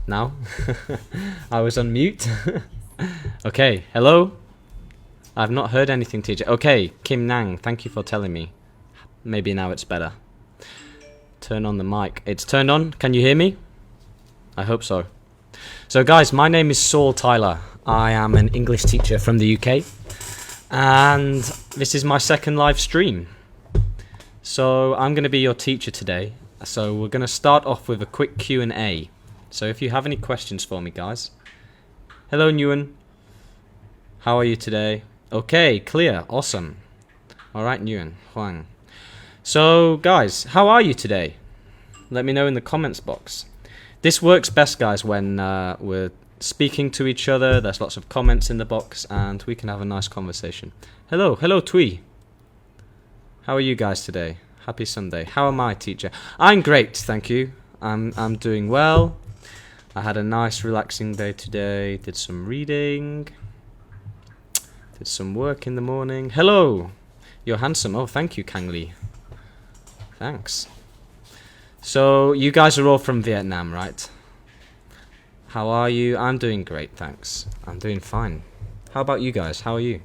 Now? I was on mute. Okay, hello? I've not heard anything, teacher. Okay, Kim Nang, thank you for telling me. Maybe now it's better. Turn on the mic. It's turned on. Can you hear me? I hope so. So guys, my name is Saul Tyler. I am an English teacher from the UK. And this is my second live stream. So I'm going to be your teacher today. So we're going to start off with a quick Q&A. So if you have any questions for me, guys. Hello, Nguyen. How are you today? Okay, clear. Awesome. All right, Nguyen. Huang. So, guys, how are you today? Let me know in the comments box. This works best, guys, when we're speaking to each other. There's lots of comments in the box, and we can have a nice conversation. Hello, Tui. How are you guys today? Happy Sunday. How am I, teacher? I'm great, thank you. I'm doing well. I had a nice, relaxing day today. Did some reading. Did some work in the morning. Hello. You're handsome. Oh, thank you, Kang Lee. Thanks. So, you guys are all from Vietnam, right? How are you? I'm doing great, thanks. I'm doing fine. How about you guys? How are you?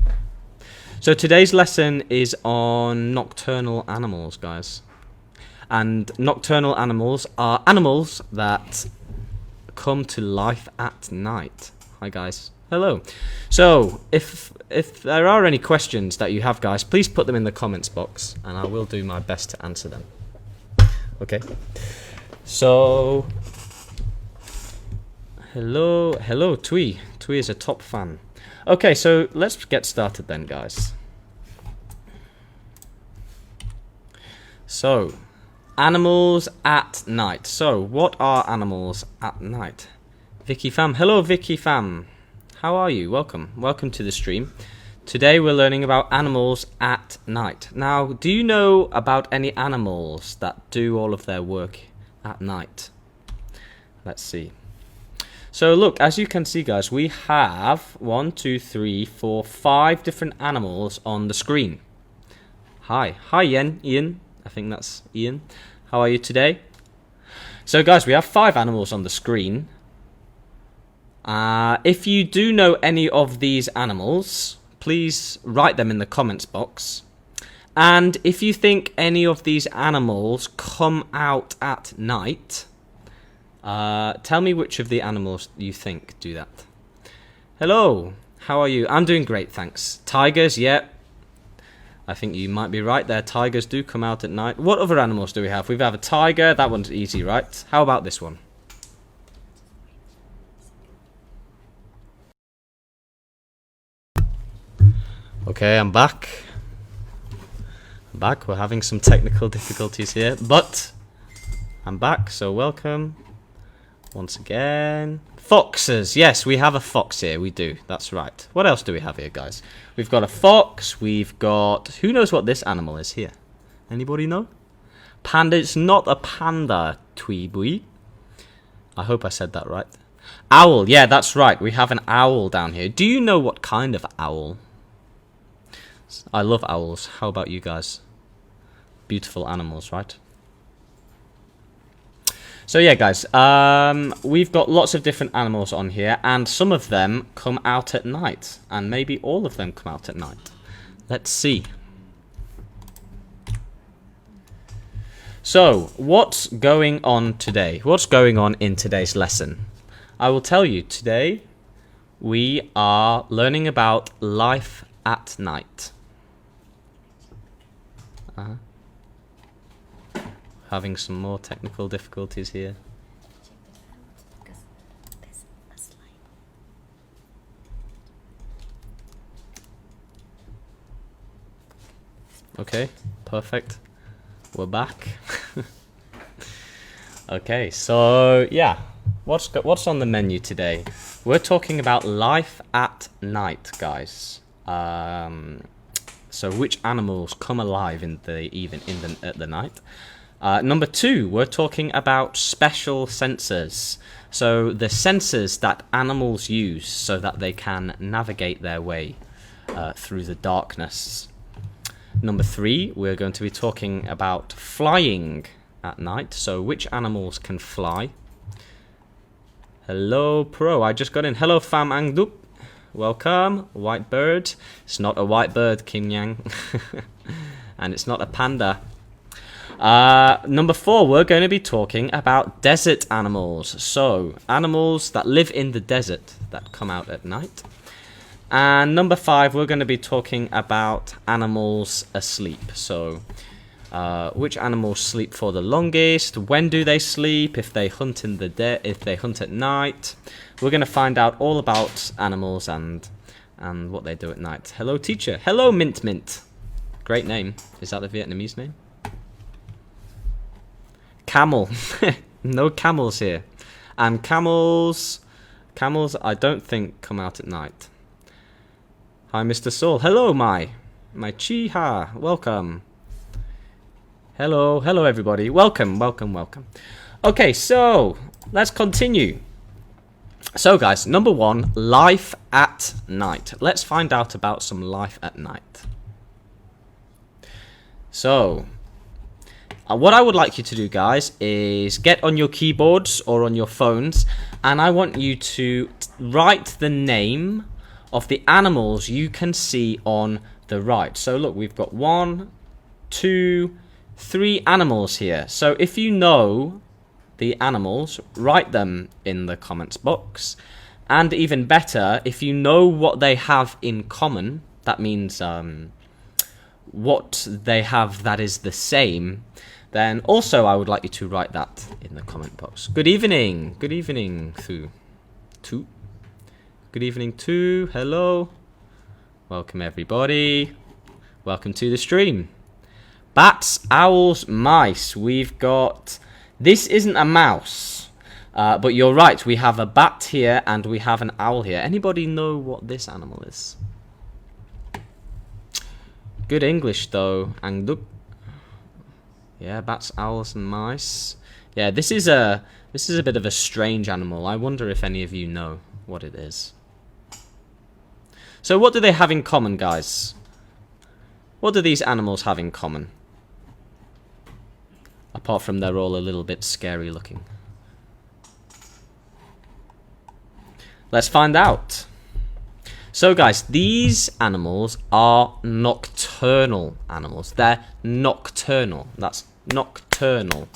So today's lesson is on nocturnal animals, guys. And nocturnal animals are animals that come to life at night. Hi, guys. Hello. So, if there are any questions that you have, guys, please put them in the comments box, and I will do my best to answer them. Okay. So, hello, Tui. Tui is a top fan. Okay, so let's get started then, guys. So, animals at night. So, what are animals at night? Vicky Fam. Hello, Vicky Fam. How are you? Welcome to the stream. Today we're learning about animals at night. Now, do you know about any animals that do all of their work at night? Let's see. So look, as you can see, guys, we have 1, 2, 3, 4, 5 different animals on the screen. Hi, Ian. I think that's Ian. How are you today? So guys, we have 5 animals on the screen. If you do know any of these animals, please write them in the comments box. And if you think any of these animals come out at night, tell me which of the animals you think do that. Hello, how are you? I'm doing great, thanks. Tigers, yeah. I think you might be right there. Tigers do come out at night. What other animals do we have? We have a tiger. That one's easy, right? How about this one? Okay, I'm back. We're having some technical difficulties here, but I'm back, so welcome. Once again. Foxes. Yes, we have a fox here. We do. That's right. What else do we have here, guys? We've got a fox. We've got... Who knows what this animal is here? Anybody know? Panda. It's not a panda, Tweebui. I hope I said that right. Owl. Yeah, that's right. We have an owl down here. Do you know what kind of owl? I love owls. How about you guys? Beautiful animals, right? So yeah, guys, we've got lots of different animals on here, and some of them come out at night, and maybe all of them come out at night. Let's see. So, what's going on today? What's going on in today's lesson? I will tell you, today we are learning about life at night. Having some more technical difficulties here. Okay, perfect. We're back. Okay, so yeah, what's on the menu today? We're talking about life at night, guys. So which animals come alive at the night? Number 2, we're talking about special sensors. So the sensors that animals use so that they can navigate their way through the darkness. Number 3, we're going to be talking about flying at night. So which animals can fly? Hello, Pro. I just got in. Hello, Pham Ang Dup. Welcome. White bird. It's not a white bird, Kim Yang. And it's not a panda. Number 4, we're going to be talking about desert animals. So, animals that live in the desert that come out at night. And number 5, we're going to be talking about animals asleep. So, which animals sleep for the longest? When do they sleep? If they hunt in the if they hunt at night? We're going to find out all about animals and what they do at night. Hello, teacher. Hello, Mint Mint. Great name. Is that the Vietnamese name? Camel. No camels here. And camels I don't think come out at night. Hi, Mr. Saul. Hello, my Chi-ha. Welcome. Hello everybody. Welcome. Okay, so let's continue. So guys, number 1, life at night. Let's find out about some life at night. So, what I would like you to do, guys, is get on your keyboards or on your phones, and I want you to write the name of the animals you can see on the right. So look, we've got 1, 2, 3 animals here. So if you know the animals, write them in the comments box. And even better, if you know what they have in common, that means what they have that is the same, then also I would like you to write that in the comment box. Good evening. Good evening, Thu. Good evening, Thu. Hello. Welcome, everybody. Welcome to the stream. Bats, owls, mice. We've got... This isn't a mouse. But you're right. We have a bat here and we have an owl here. Anybody know what this animal is? Good English, though. Angduk. Yeah, bats, owls, and mice. Yeah, this is a bit of a strange animal. I wonder if any of you know what it is. So what do they have in common, guys? What do these animals have in common? Apart from they're all a little bit scary looking. Let's find out. So guys, these animals are nocturnal animals. They're nocturnal. That's nocturnal.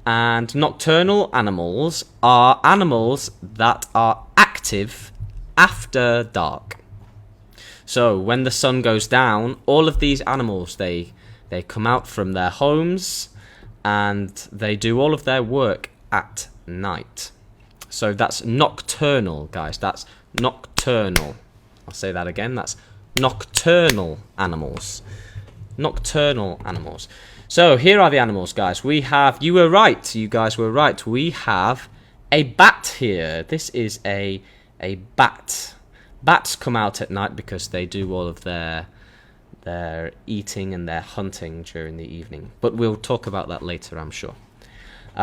And nocturnal animals are animals that are active after dark. So when the sun goes down, all of these animals, they come out from their homes and they do all of their work at night. So that's nocturnal, guys. That's nocturnal. I'll say that again. That's nocturnal animals. Nocturnal animals. So here are the animals, guys. We have, you were right. You guys were right. We have a bat here. This is a bat. Bats come out at night because they do all of their eating and their hunting during the evening. But we'll talk about that later, I'm sure.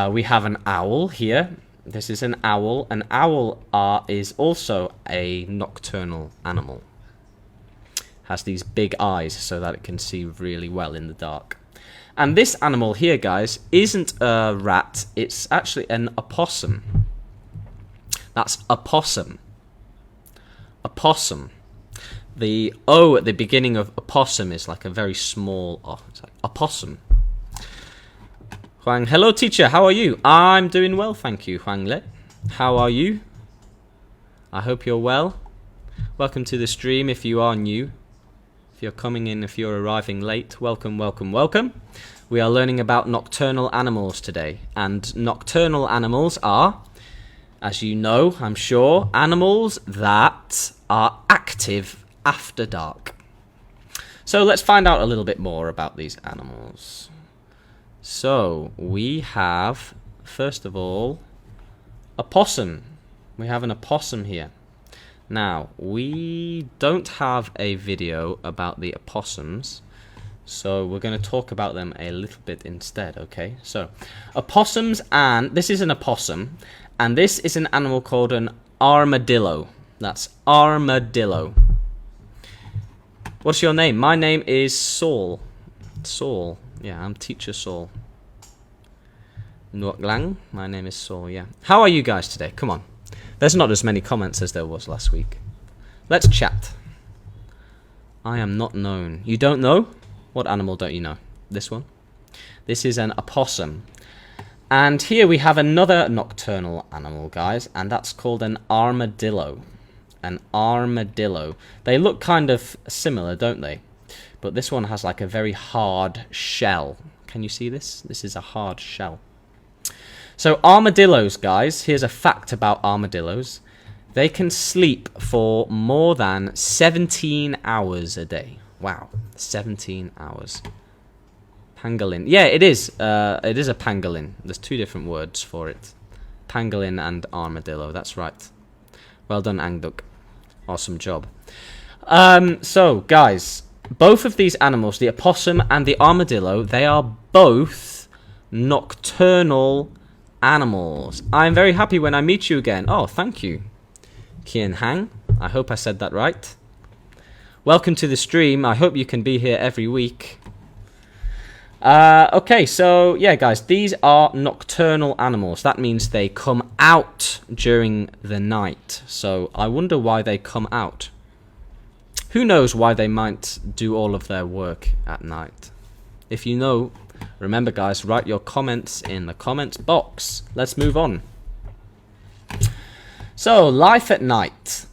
We have an owl here. This is an owl. An owl is also a nocturnal animal. Has these big eyes so that it can see really well in the dark. And this animal here, guys, isn't a rat. It's actually an opossum. That's opossum. Opossum. The O at the beginning of opossum is like a very small O. It's like opossum. Huang, hello teacher, how are you? I'm doing well, thank you, Huang Le. How are you? I hope you're well. Welcome to the stream if you are new. If you're coming in, if you're arriving late, welcome, welcome, welcome. We are learning about nocturnal animals today. And nocturnal animals are, as you know, I'm sure, animals that are active after dark. So let's find out a little bit more about these animals. So we have, first of all, a possum. We have an opossum here. Now, we don't have a video about the opossums, so we're going to talk about them a little bit instead, okay? So, opossums, and this is an opossum, and this is an animal called an armadillo. That's armadillo. What's your name? My name is Saul. Saul. Yeah, I'm teacher Saul. Nuoc Lang. My name is Saul, yeah. How are you guys today? Come on. There's not as many comments as there was last week. Let's chat. I am not known. You don't know? What animal don't you know? This one? This is an opossum. And here we have another nocturnal animal, guys, and that's called an armadillo. An armadillo. They look kind of similar, don't they? But this one has like a very hard shell. Can you see this? This is a hard shell. So armadillos, guys, here's a fact about armadillos. They can sleep for more than 17 hours a day. Wow, 17 hours. Pangolin. Yeah, it is. It is a pangolin. There's two different words for it. Pangolin and armadillo. That's right. Well done, Angduk. Awesome job. So, guys, both of these animals, the opossum and the armadillo, they are both nocturnal animals. I'm very happy when I meet you again. Oh, thank you, Kian Hang. I hope I said that right. Welcome to the stream. I hope you can be here every week. Okay, so yeah, guys, these are nocturnal animals. That means they come out during the night. So I wonder why they come out. Who knows why they might do all of their work at night? If you know, remember, guys, write your comments in the comments box. Let's move on. So, life at night.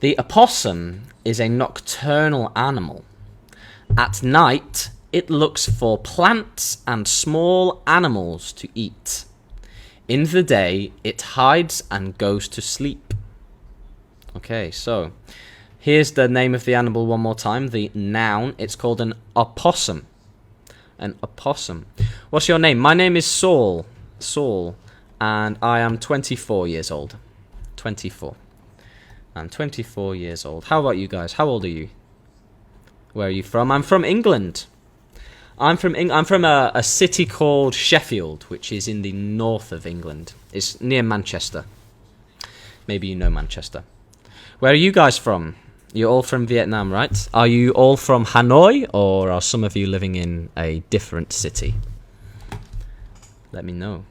The opossum is a nocturnal animal. At night, it looks for plants and small animals to eat. In the day, it hides and goes to sleep. Okay, so here's the name of the animal one more time. The noun, it's called an opossum. An opossum. What's your name? My name is Saul. Saul. And I am 24 years old. 24. I'm 24 years old. How about you guys? How old are you? Where are you from? I'm from England. I'm from a city called Sheffield, which is in the north of England. It's near Manchester. Maybe you know Manchester. Where are you guys from? You're all from Vietnam, right? Are you all from Hanoi, or are some of you living in a different city? Let me know.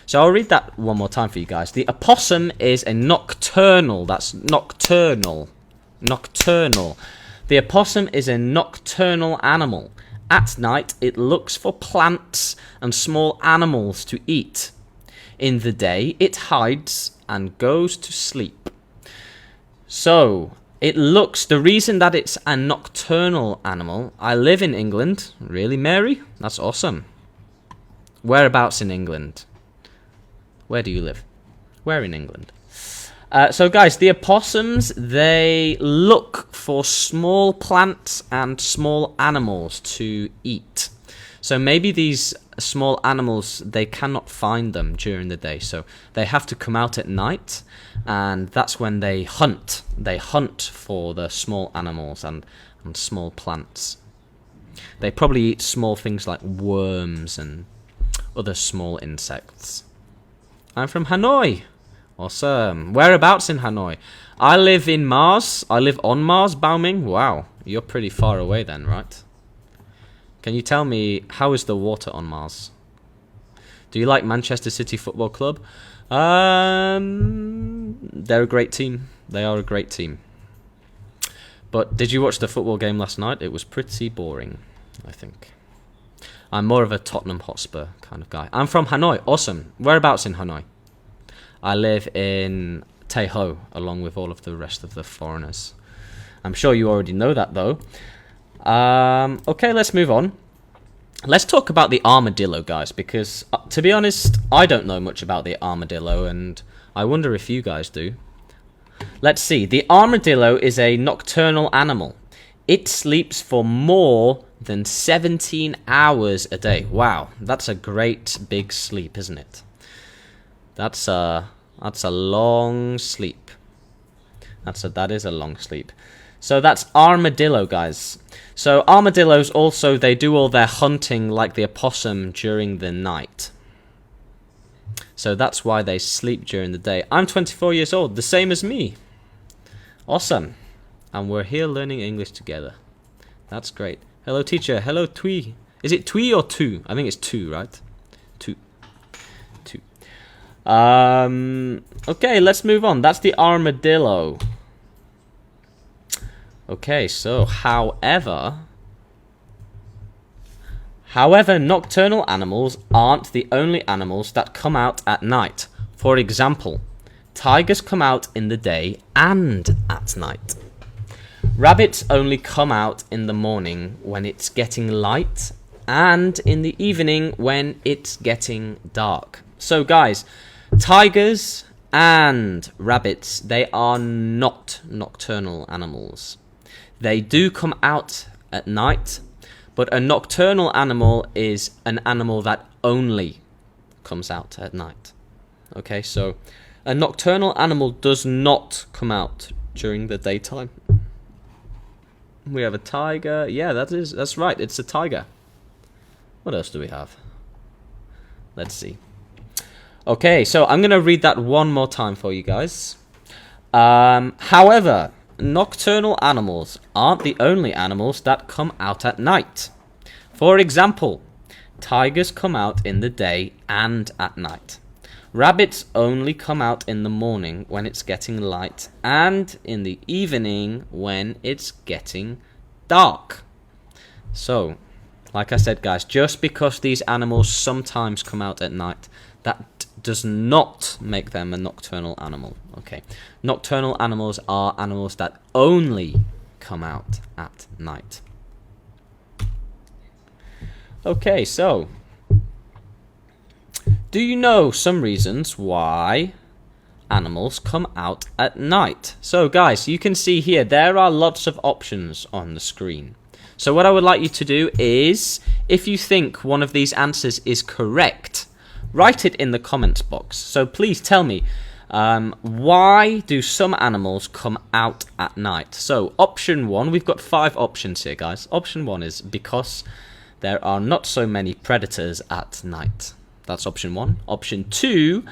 So I'll read that one more time for you guys. The opossum is a nocturnal. That's nocturnal. Nocturnal. The opossum is a nocturnal animal. At night, it looks for plants and small animals to eat. In the day, it hides and goes to sleep. So, it looks, the reason that it's a nocturnal animal, I live in England. Really, Mary? That's awesome. Whereabouts in England? Where do you live? Where in England? So guys, the opossums, they look for small plants and small animals to eat. So maybe these small animals, they cannot find them during the day. So they have to come out at night, and that's when they hunt. They hunt for the small animals and small plants. They probably eat small things like worms and other small insects. I'm from Hanoi. Awesome. Whereabouts in Hanoi? I live in Mars. I live on Mars, Baoming. Wow, you're pretty far away then, right? Can you tell me, how is the water on Mars? Do you like Manchester City Football Club? They're a great team. They are a great team. But did you watch the football game last night? It was pretty boring, I think. I'm more of a Tottenham Hotspur kind of guy. I'm from Hanoi. Awesome. Whereabouts in Hanoi? I live in Tay Ho, along with all of the rest of the foreigners. I'm sure you already know that, though. Okay, let's move on. Let's talk about the armadillo, guys, because, to be honest, I don't know much about the armadillo, and I wonder if you guys do. Let's see. The armadillo is a nocturnal animal. It sleeps for more than 17 hours a day. Wow, that's a great big sleep, isn't it? That's a long sleep. That is a long sleep. So that's armadillo, guys. So armadillos also, they do all their hunting like the opossum during the night. So that's why they sleep during the day. I'm 24 years old, the same as me. Awesome. And we're here learning English together. That's great. Hello, teacher. Hello, Twee. Is it Twee or two? I think it's two, right? Two. Okay, let's move on. That's the armadillo. Okay, so however, nocturnal animals aren't the only animals that come out at night. For example, tigers come out in the day and at night. Rabbits only come out in the morning when it's getting light and in the evening when it's getting dark. So guys, tigers and rabbits, they are not nocturnal animals. They do come out at night, but a nocturnal animal is an animal that only comes out at night. Okay, so a nocturnal animal does not come out during the daytime. We have a tiger. Yeah, that's right. It's a tiger. What else do we have? Let's see. Okay, so I'm going to read that one more time for you guys. However, nocturnal animals aren't the only animals that come out at night. For example, tigers come out in the day and at night. Rabbits only come out in the morning when it's getting light and in the evening when it's getting dark. So, like I said, guys, just because these animals sometimes come out at night, that does not make them a nocturnal animal. Okay, nocturnal animals are animals that only come out at night. Okay, so do you know some reasons why animals come out at night? So guys, you can see here there are lots of options on the screen. So what I would like you to do is, if you think one of these answers is correct, write it in the comments box. So please tell me, why do some animals come out at night? So option 1, we've got 5 options here, guys. Option 1 is because there are not so many predators at night. That's option 1. Option 2,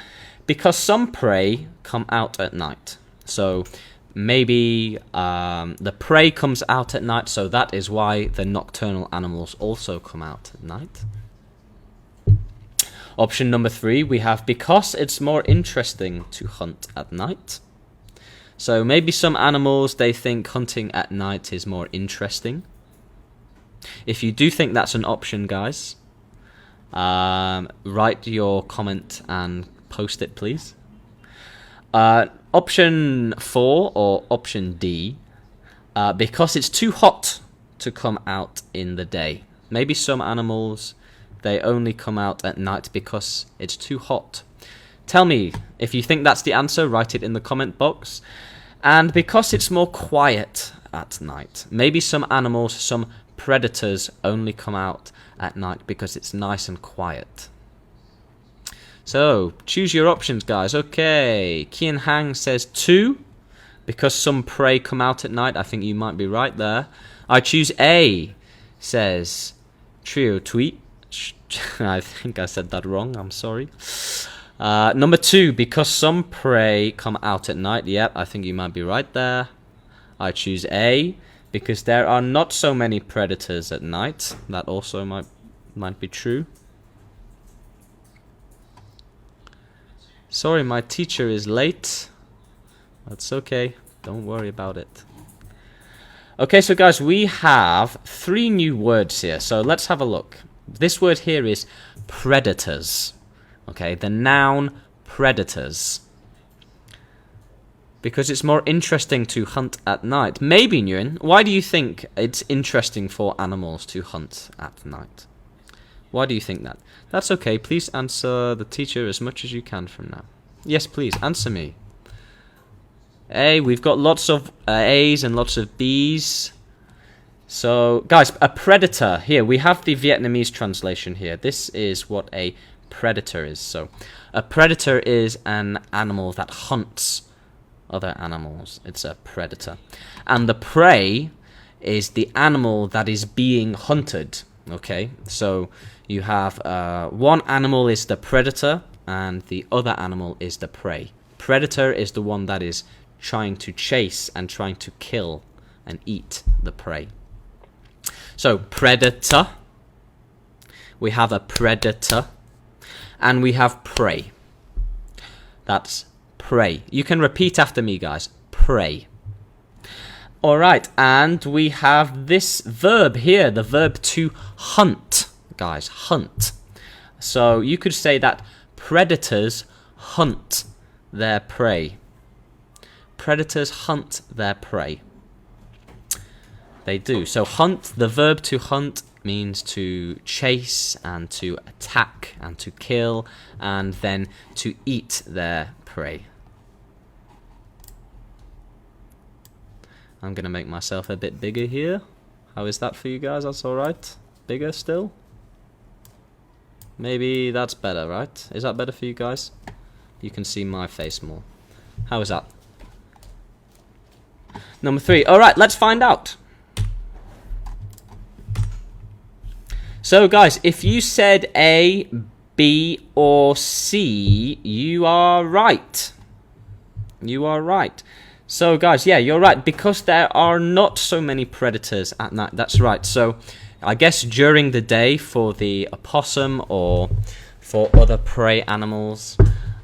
because some prey come out at night. So maybe the prey comes out at night, so that is why the nocturnal animals also come out at night. Option number 3, we have because it's more interesting to hunt at night. So maybe some animals, they think hunting at night is more interesting. If you do think that's an option, guys, write your comment and post it, please. Option 4 or option D, because it's too hot to come out in the day. Maybe some animals, they only come out at night because it's too hot. Tell me if you think that's the answer, write it in the comment box. And because it's more quiet at night, maybe some animals, some predators only come out at night because it's nice and quiet. So choose your options, guys. Okay, Kian Hang says 2, because some prey come out at night. I think you might be right there. I choose A, says Trio Tweet. I think I said that wrong, I'm sorry. Number 2, because some prey come out at night. Yep, I think you might be right there. I choose A, because there are not so many predators at night. That also might be true. Sorry, my teacher is late. That's okay, don't worry about it. Okay, so guys, we have 3 new words here, so let's have a look. This word here is predators. Okay, the noun predators. Because it's more interesting to hunt at night. Maybe, Nguyen, why do you think it's interesting for animals to hunt at night? Why do you think that? That's okay, please answer the teacher as much as you can from now. Yes, please, answer me. A, we've got lots of A's and lots of B's. So, guys, a predator. Here, we have the Vietnamese translation here. This is what a predator is. So, a predator is an animal that hunts other animals. It's a predator. And the prey is the animal that is being hunted. Okay, so you have one animal is the predator and the other animal is the prey. Predator is the one that is trying to chase and trying to kill and eat the prey. So predator, we have a predator, and we have prey. That's prey. You can repeat after me, guys. Prey. Alright, and we have this verb here, the verb to hunt, guys, hunt. So you could say that predators hunt their prey. Predators hunt their prey. They do. So hunt, the verb to hunt means to chase and to attack and to kill and then to eat their prey. I'm going to make myself a bit bigger here. How is that for you guys? That's alright? Bigger still? Maybe that's better, right? Is that better for you guys? You can see my face more. How is that? Number 3. Alright, let's find out. So guys, if you said A, B, or C, you are right. You are right. So guys, yeah, you're right, because there are not so many predators at night. That's right. So I guess during the day for the opossum or for other prey animals,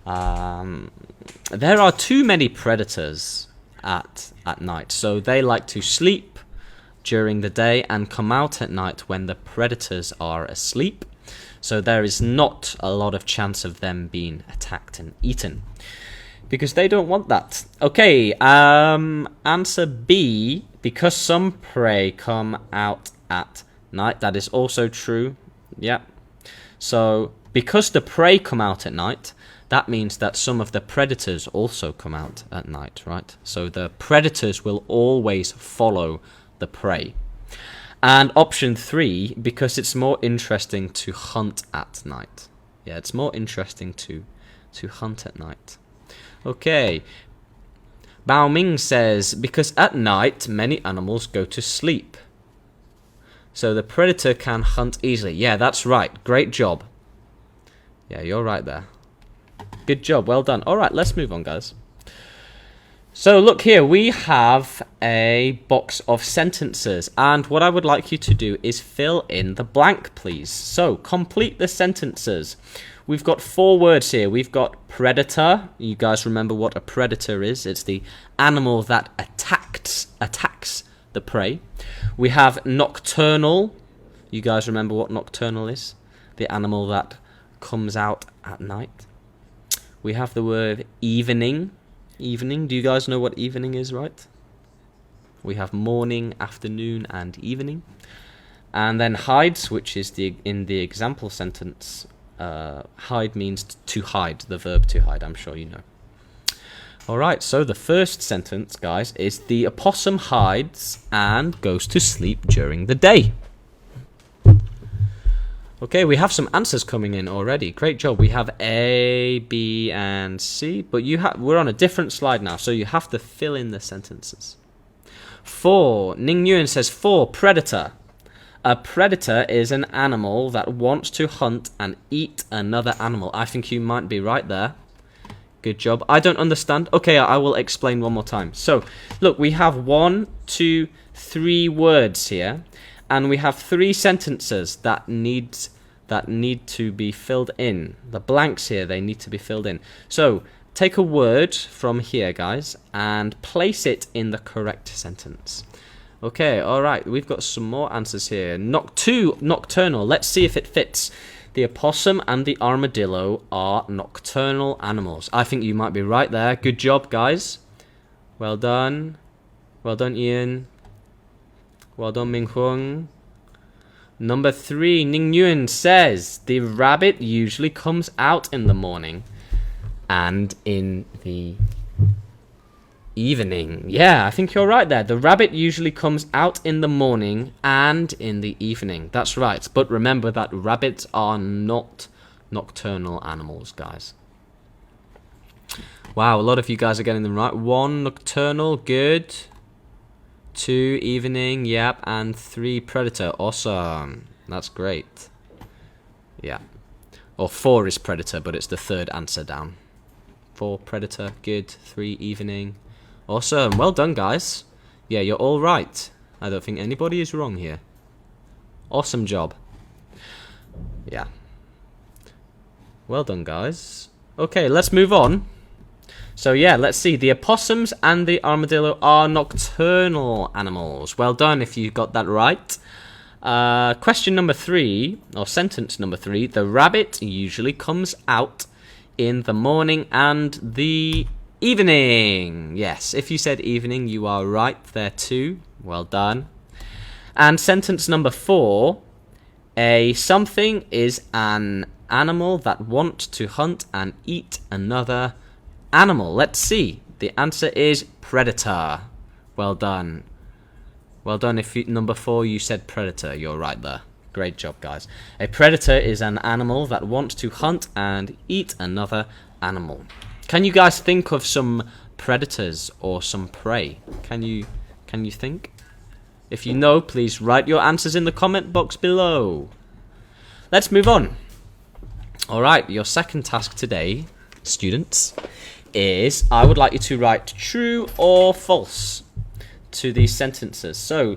there are too many predators at night. So they like to sleep during the day and come out at night when the predators are asleep. So there is not a lot of chance of them being attacked and eaten, because they don't want that. Okay, answer B, because some prey come out at night. That is also true. Yeah. So because the prey come out at night, that means that some of the predators also come out at night, right? So the predators will always follow the prey. And option 3, because it's more interesting to hunt at night. Yeah, it's more interesting to hunt at night. Okay. Bao Ming says, because at night many animals go to sleep, so the predator can hunt easily. Yeah, that's right. Great job. Yeah, you're right there. Good job. Well done. Alright, let's move on, guys. So look here, we have a box of sentences, and what I would like you to do is fill in the blank, please. So complete the sentences. We've got 4 words here. We've got predator. You guys remember what a predator is? It's the animal that attacks the prey. We have nocturnal. You guys remember what nocturnal is? The animal that comes out at night. We have the word evening. Evening. Do you guys know what evening is, right? We have morning, afternoon, and evening. And then hides, which is in the example sentence. Hide means to hide, the verb to hide, I'm sure you know. Alright, so the first sentence, guys, is the opossum hides and goes to sleep during the day. Okay, we have some answers coming in already. Great job. We have A, B, and C, but we're on a different slide now, so you have to fill in the sentences. 4. Ning Nguyen says 4. Predator. A predator is an animal that wants to hunt and eat another animal. I think you might be right there. Good job. I don't understand. Okay, I will explain one more time. So, look, we have 1, 2, 3 words here, and we have 3 sentences that need to be filled in. The blanks here, they need to be filled in. So, take a word from here, guys, and place it in the correct sentence. Okay, alright, we've got some more answers here. Nocturnal, let's see if it fits. The opossum and the armadillo are nocturnal animals. I think you might be right there. Good job, guys. Well done. Well done, Ian. Well done, Ming Huang. Number 3, Ning Nguyen says the rabbit usually comes out in the morning and in the evening. Yeah, I think you're right there. The rabbit usually comes out in the morning and in the evening. That's right. But remember that rabbits are not nocturnal animals, guys. Wow, a lot of you guys are getting them right. 1, nocturnal, good. 2, evening, yep. And 3, predator. Awesome. That's great. Yeah. Or 4 is predator, but it's the 3rd answer down. 4, predator, good. 3, evening. Awesome. Well done, guys. Yeah, you're all right. I don't think anybody is wrong here. Awesome job. Yeah. Well done, guys. Okay, let's move on. So yeah, let's see. The opossums and the armadillo are nocturnal animals. Well done if you got that right. Question number 3, or sentence number 3. The rabbit usually comes out in the morning and the evening. Yes, if you said evening, you are right there too. Well done. And sentence number 4. A something is an animal that wants to hunt and eat another animal. Let's see. The answer is predator. Well done. Well done if number 4 you said predator. You're right there. Great job, guys. A predator is an animal that wants to hunt and eat another animal. Can you guys think of some predators or some prey? Can you think? If you know, please write your answers in the comment box below. Let's move on. All right, your second task today, students, is I would like you to write true or false to these sentences. So,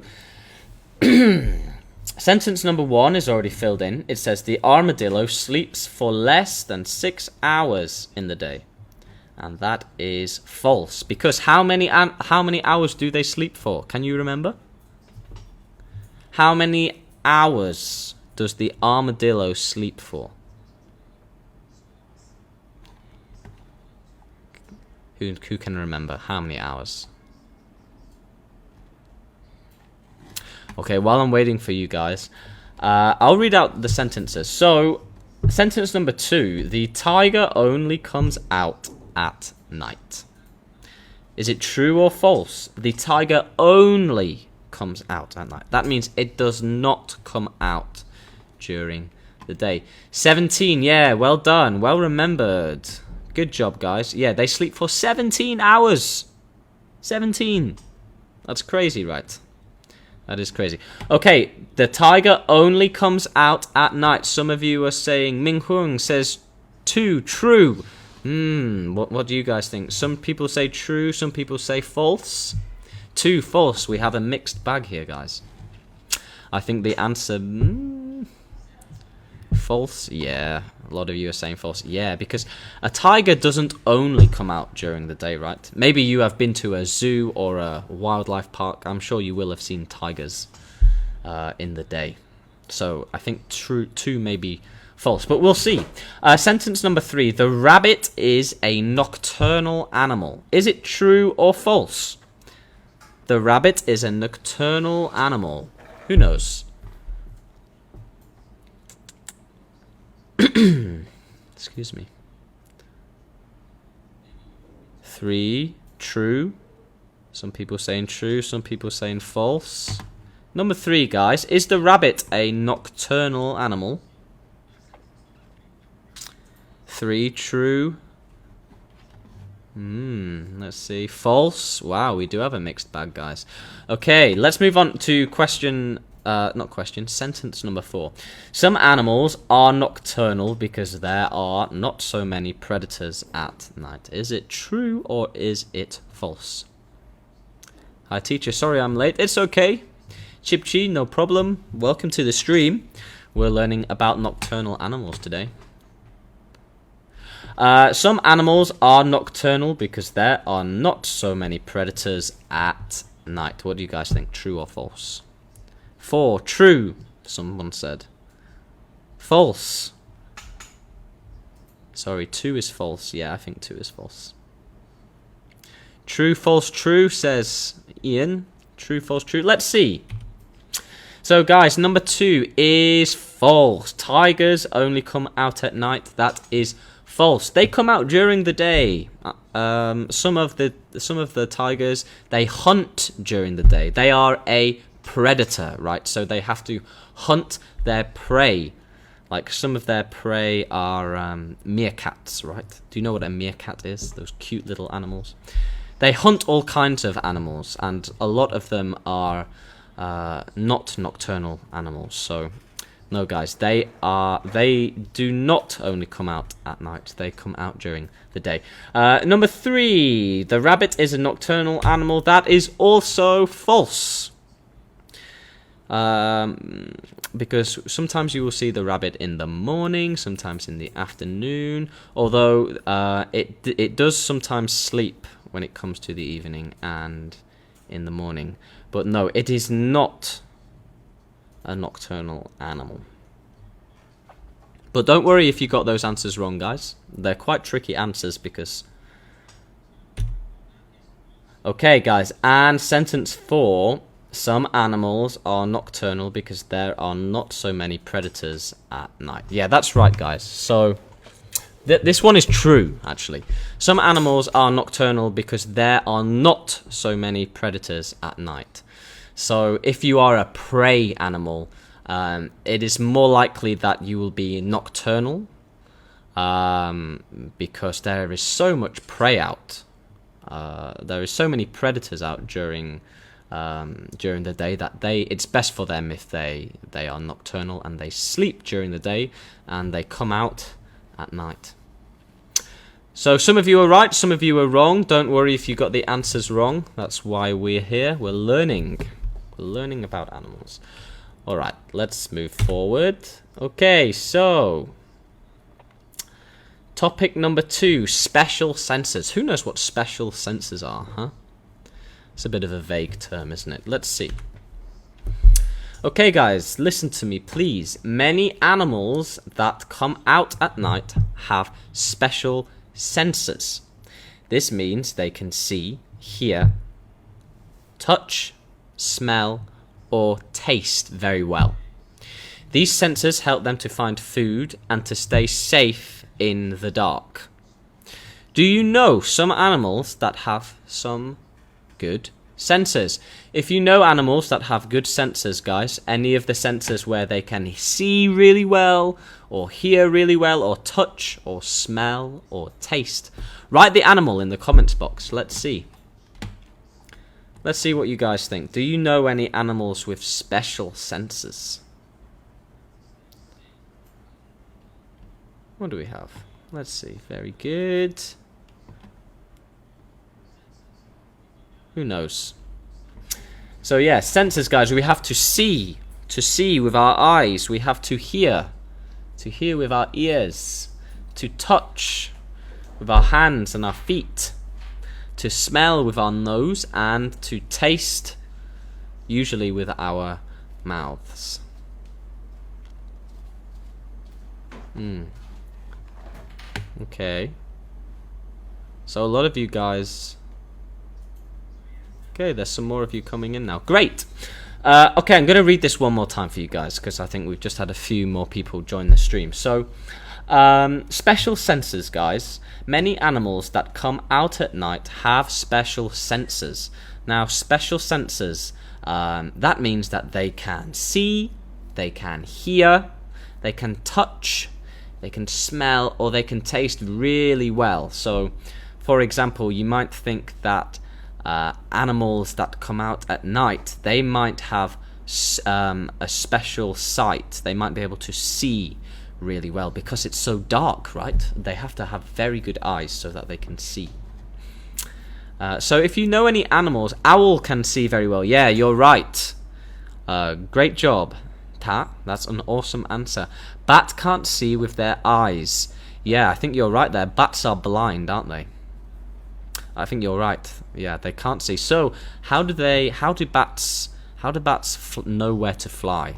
sentence number 1 is already filled in. It says the armadillo sleeps for less than 6 hours in the day. And that is false, because how many hours do they sleep for? Can you remember? How many hours does the armadillo sleep for? Who can remember how many hours? Okay, while I'm waiting for you guys, I'll read out the sentences. So, sentence number 2, the tiger only comes out at night. Is it true or false? The tiger only comes out at night. That means it does not come out during the day. 17, yeah, well done, well remembered. Good job, guys. Yeah, they sleep for 17 hours. 17. That's crazy, right? That is crazy. Okay, the tiger only comes out at night. Some of you are saying, Ming Huang says 2, true. What do you guys think? Some people say true, some people say false. 2, false. We have a mixed bag here, guys. I think the answer... false? Yeah, a lot of you are saying false. Yeah, because a tiger doesn't only come out during the day, right? Maybe you have been to a zoo or a wildlife park. I'm sure you will have seen tigers in the day. So I think 2 may be false, but we'll see. Sentence number 3. The rabbit is a nocturnal animal. Is it true or false? The rabbit is a nocturnal animal. Who knows? Excuse me. 3, true. Some people saying true, some people saying false. Number 3, guys. Is the rabbit a nocturnal animal? 3, true. Let's see. False. Wow, we do have a mixed bag, guys. Okay, let's move on to sentence number 4. Some animals are nocturnal because there are not so many predators at night. Is it true or is it false? Hi, teacher. Sorry I'm late. It's okay. Chipchi, no problem. Welcome to the stream. We're learning about nocturnal animals today. Some animals are nocturnal because there are not so many predators at night. What do you guys think? True or false? 4, true, someone said. False. Sorry, 2 is false. Yeah, I think 2 is false. True, false, true, says Ian. True, false, true. Let's see. So, guys, number 2 is false. Tigers only come out at night. That is false. They come out during the day. Some of the tigers, they hunt during the day. They are a predator, right? So they have to hunt their prey. Like some of their prey are meerkats, right? Do you know what a meerkat is? Those cute little animals. They hunt all kinds of animals, and a lot of them are not nocturnal animals. So no, guys, they do not only come out at night. They come out during the day. Number 3, the rabbit is a nocturnal animal. That is also false. because sometimes you will see the rabbit in the morning, sometimes in the afternoon, although it does sometimes sleep when it comes to the evening and in the morning. But no, it is not a nocturnal animal. But don't worry if you got those answers wrong, guys. They're quite tricky answers because... Okay, guys, and sentence 4. Some animals are nocturnal because there are not so many predators at night. Yeah, that's right, guys. So, this one is true, actually. Some animals are nocturnal because there are not so many predators at night. So, if you are a prey animal... it is more likely that you will be nocturnal because there is so much prey out. There is so many predators out during the day that it's best for them if they are nocturnal and they sleep during the day and they come out at night. So some of you are right, some of you are wrong. Don't worry if you got the answers wrong. That's why we're here. We're learning. We're learning about animals. Alright, let's move forward. Okay, so... Topic number 2, special senses. Who knows what special senses are, huh? It's a bit of a vague term, isn't it? Let's see. Okay, guys, listen to me, please. Many animals that come out at night have special senses. This means they can see, hear, touch, smell, or taste very well. These senses help them to find food and to stay safe in the dark. Do you know some animals that have some good senses? If you know animals that have good senses, guys, any of the senses where they can see really well, or hear really well, or touch, or smell, or taste, write the animal in the comments box. Let's see. Let's see what you guys think. Do you know any animals with special senses? What do we have? Let's see. Very good. Who knows? So yeah, senses, guys. We have to see with our eyes. We have to hear with our ears, to touch with our hands and our feet, to smell with our nose, and to taste, usually with our mouths. Okay. So a lot of you guys... Okay, there's some more of you coming in now. Great! Okay, I'm going to read this one more time for you guys, because I think we've just had a few more people join the stream. So, special senses, guys. Many animals that come out at night have special senses. Now, special senses, that means that they can see, they can hear, they can touch, they can smell, or they can taste really well. So, for example, you might think that animals that come out at night, they might have a special sight. They might be able to see really well because it's so dark, right? They have to have very good eyes so that they can see. So if you know any animals, owl can see very well. Yeah, you're right. Great job, Ta. That's an awesome answer. Bat can't see with their eyes. Yeah, I think you're right there. Bats are blind, aren't they? I think you're right. Yeah, they can't see. So, how do bats know where to fly?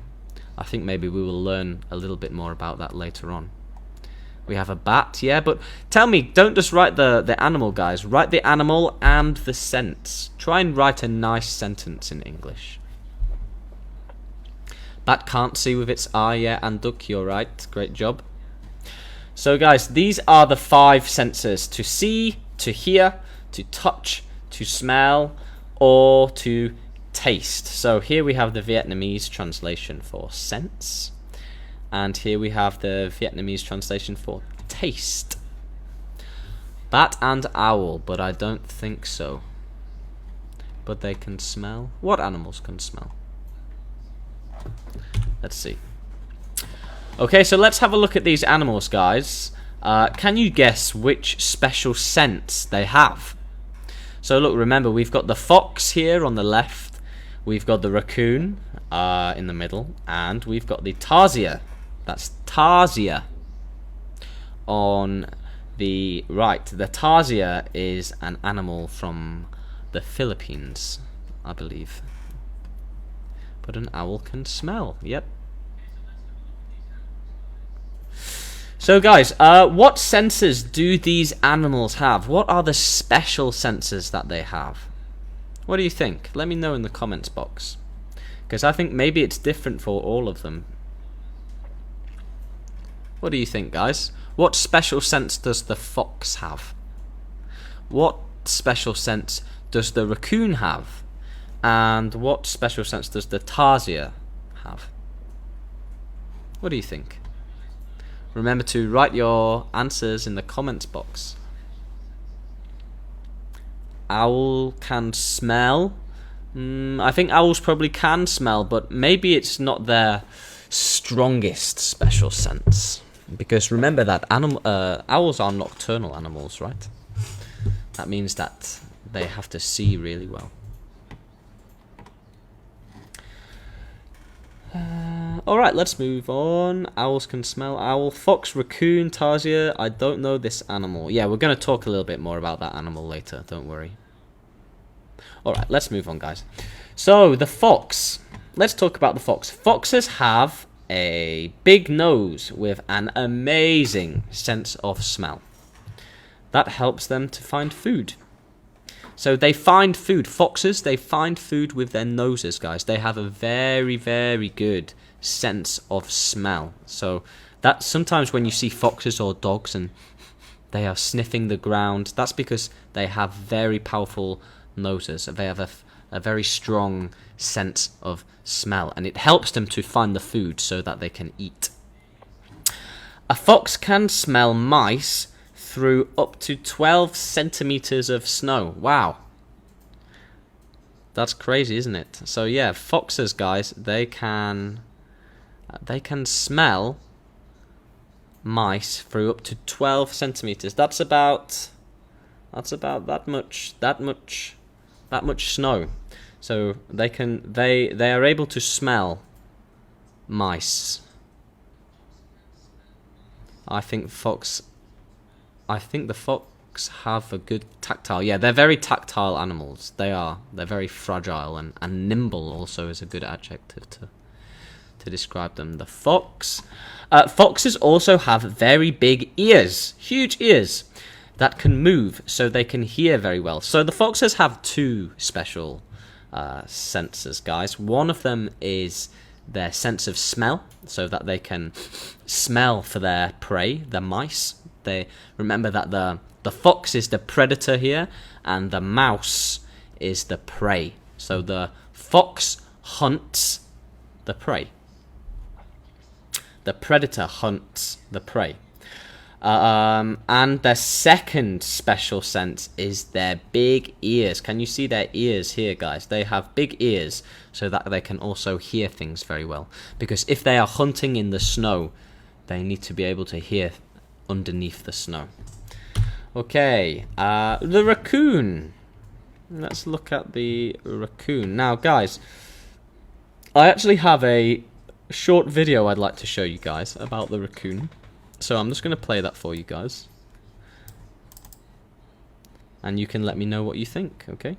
I think maybe we will learn a little bit more about that later on. We have a bat, yeah, but tell me, don't just write the animal, guys. Write the animal and the sense. Try and write a nice sentence in English. Bat can't see with its eye, yeah, and duck, you're right. Great job. So, guys, these are the 5 senses: to see, to hear, to touch, to smell, or to taste. So here we have the Vietnamese translation for sense, and here we have the Vietnamese translation for taste. Bat and owl, but I don't think so. But they can smell. What animals can smell? Let's see. Okay, so let's have a look at these animals, guys. Can you guess which special sense they have? So look, remember, we've got the fox here on the left, we've got the raccoon in the middle, and we've got the tarsier. That's tarsier on the right. The tarsier is an animal from the Philippines, I believe. But an owl can smell. Yep. So guys, what senses do these animals have? What are the special senses that they have? What do you think? Let me know in the comments box. Because I think maybe it's different for all of them. What do you think, guys? What special sense does the fox have? What special sense does the raccoon have? And what special sense does the tarsier have? What do you think? Remember to write your answers in the comments box. Owl can smell. I think owls probably can smell, but maybe it's not their strongest special sense. Because remember that owls are nocturnal animals, right? That means that they have to see really well. Alright, let's move on. Owls can smell. Owl, fox, raccoon, tarsier. I don't know this animal. Yeah, we're going to talk a little bit more about that animal later. Don't worry. Alright, let's move on, guys. So, the fox. Let's talk about the fox. Foxes have a big nose with an amazing sense of smell. That helps them to find food. So they find food. Foxes, they find food with their noses, guys. They have a very, very good sense of smell. So that sometimes when you see foxes or dogs and they are sniffing the ground, that's because they have very powerful noses. They have a very strong sense of smell, and it helps them to find the food so that they can eat. A fox can smell mice through up to 12 centimeters of snow. Wow. That's crazy, isn't it? So yeah, foxes, guys, they can smell mice through up to 12 centimeters. That's about that much snow. So they are able to smell mice. I think the fox have a good tactile. Yeah, they're very tactile animals. They are. They're very fragile, and nimble also is a good adjective to describe them. The fox. Foxes also have very big ears, huge ears, that can move so they can hear very well. So the foxes have two special senses, guys. One of them is their sense of smell, so that they can smell for their prey, the mice. They remember that the fox is the predator here, and the mouse is the prey. So the fox hunts the prey. The predator hunts the prey. And their second special sense is their big ears. Can you see their ears here, guys? They have big ears so that they can also hear things very well. Because if they are hunting in the snow, they need to be able to hear underneath the snow. Okay, the raccoon. Let's look at the raccoon. Now, guys, I actually have a short video I'd like to show you guys about the raccoon. So I'm just going to play that for you guys. And you can let me know what you think, okay?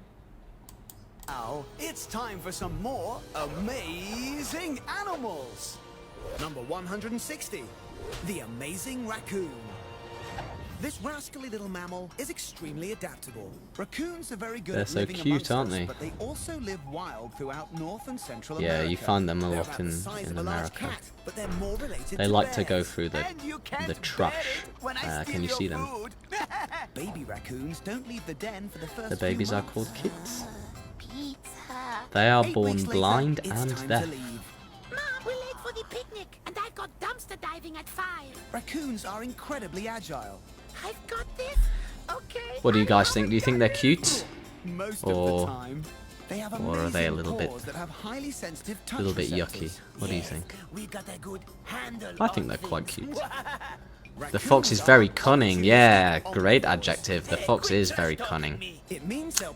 Now, it's time for some more amazing animals. Number 160, the amazing raccoon. This rascally little mammal is extremely adaptable. Raccoons are very good at living amongst us, but they also live wild throughout North and Central America. Yeah, you find them a lot in America. They like to go through the trash. Can you see them? Baby raccoons don't leave the den for the first The babies are called months. kids. They are born blind and deaf. Mom, we're late for the picnic, and I've got dumpster diving at 5. Raccoons are incredibly agile. I've got this. Okay. What do you guys think? Do you think they're cute? Most Or- of the time. They have or are they a amazing little bit- paws that have highly sensitive touch little bit receptors. yucky? What do you think? We got a good handle I think on they're quite things. cute. The fox is very cunning. Yeah, great adjective. The fox is very cunning.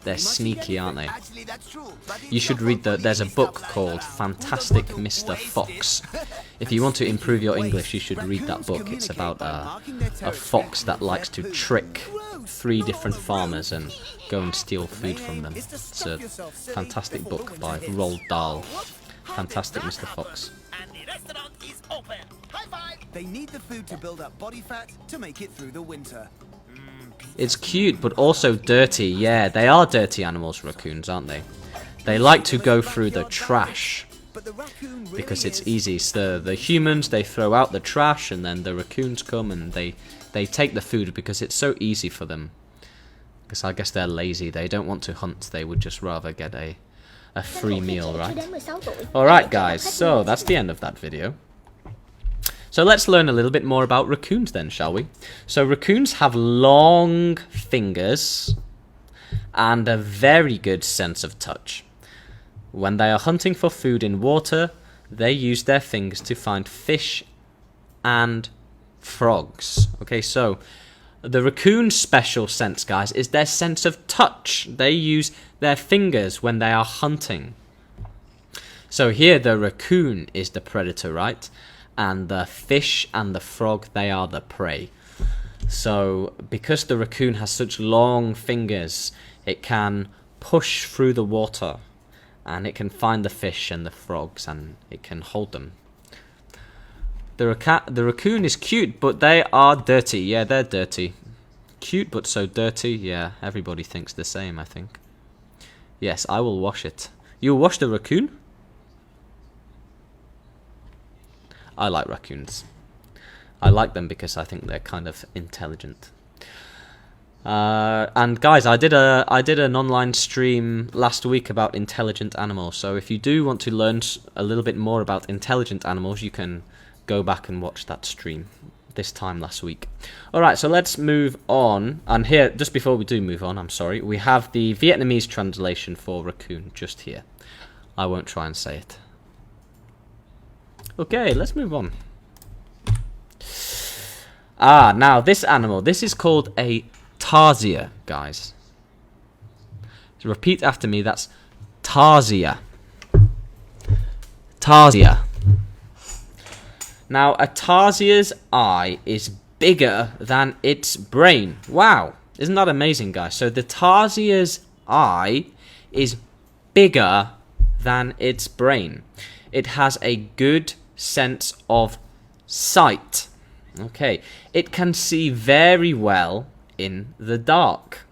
They're sneaky, aren't they? You should read there's a book called Fantastic Mr. Fox. If you want to improve your English, you should read that book. It's about a fox that likes to trick 3 different farmers and go and steal food from them. It's a fantastic book by Roald Dahl. Fantastic Mr. Fox. And the restaurant is open. High five! They need the food to build up body fat to make it through the winter. It's cute, but also dirty. Yeah, they are dirty animals, raccoons, aren't they? They like to go through the trash because it's easy. So the humans, they throw out the trash, and then the raccoons come and they take the food because it's so easy for them. Because I guess they're lazy. They don't want to hunt. They would just rather get a free meal, right? Alright guys, so that's the end of that video. So let's learn a little bit more about raccoons then, shall we? So raccoons have long fingers and a very good sense of touch. When they are hunting for food in water, they use their fingers to find fish and frogs. Okay, so the raccoon's special sense, guys, is their sense of touch. They use their fingers when they are hunting. So here the raccoon is the predator, right? And the fish and the frog, they are the prey. So because the raccoon has such long fingers, it can push through the water and it can find the fish and the frogs and it can hold them. The raccoon is cute, but they are dirty. Yeah, they're dirty. Cute, but so dirty. Yeah, everybody thinks the same, I think. Yes, I will wash it. You'll wash the raccoon? I like raccoons. I like them because I think they're kind of intelligent. And guys, I did an online stream last week about intelligent animals. So if you do want to learn a little bit more about intelligent animals, you can go back and watch that stream this time last week. Alright, so let's move on. And here, just before we do move on, I'm sorry, we have the Vietnamese translation for raccoon just here. I won't try and say it. Okay, let's move on. Now this animal, this is called a tarsier, guys. So repeat after me, that's tarsier. Tarsier. Now, a tarsier's eye is bigger than its brain. Wow, isn't that amazing, guys? So the tarsier's eye is bigger than its brain. It has a good sense of sight. Okay, it can see very well in the dark.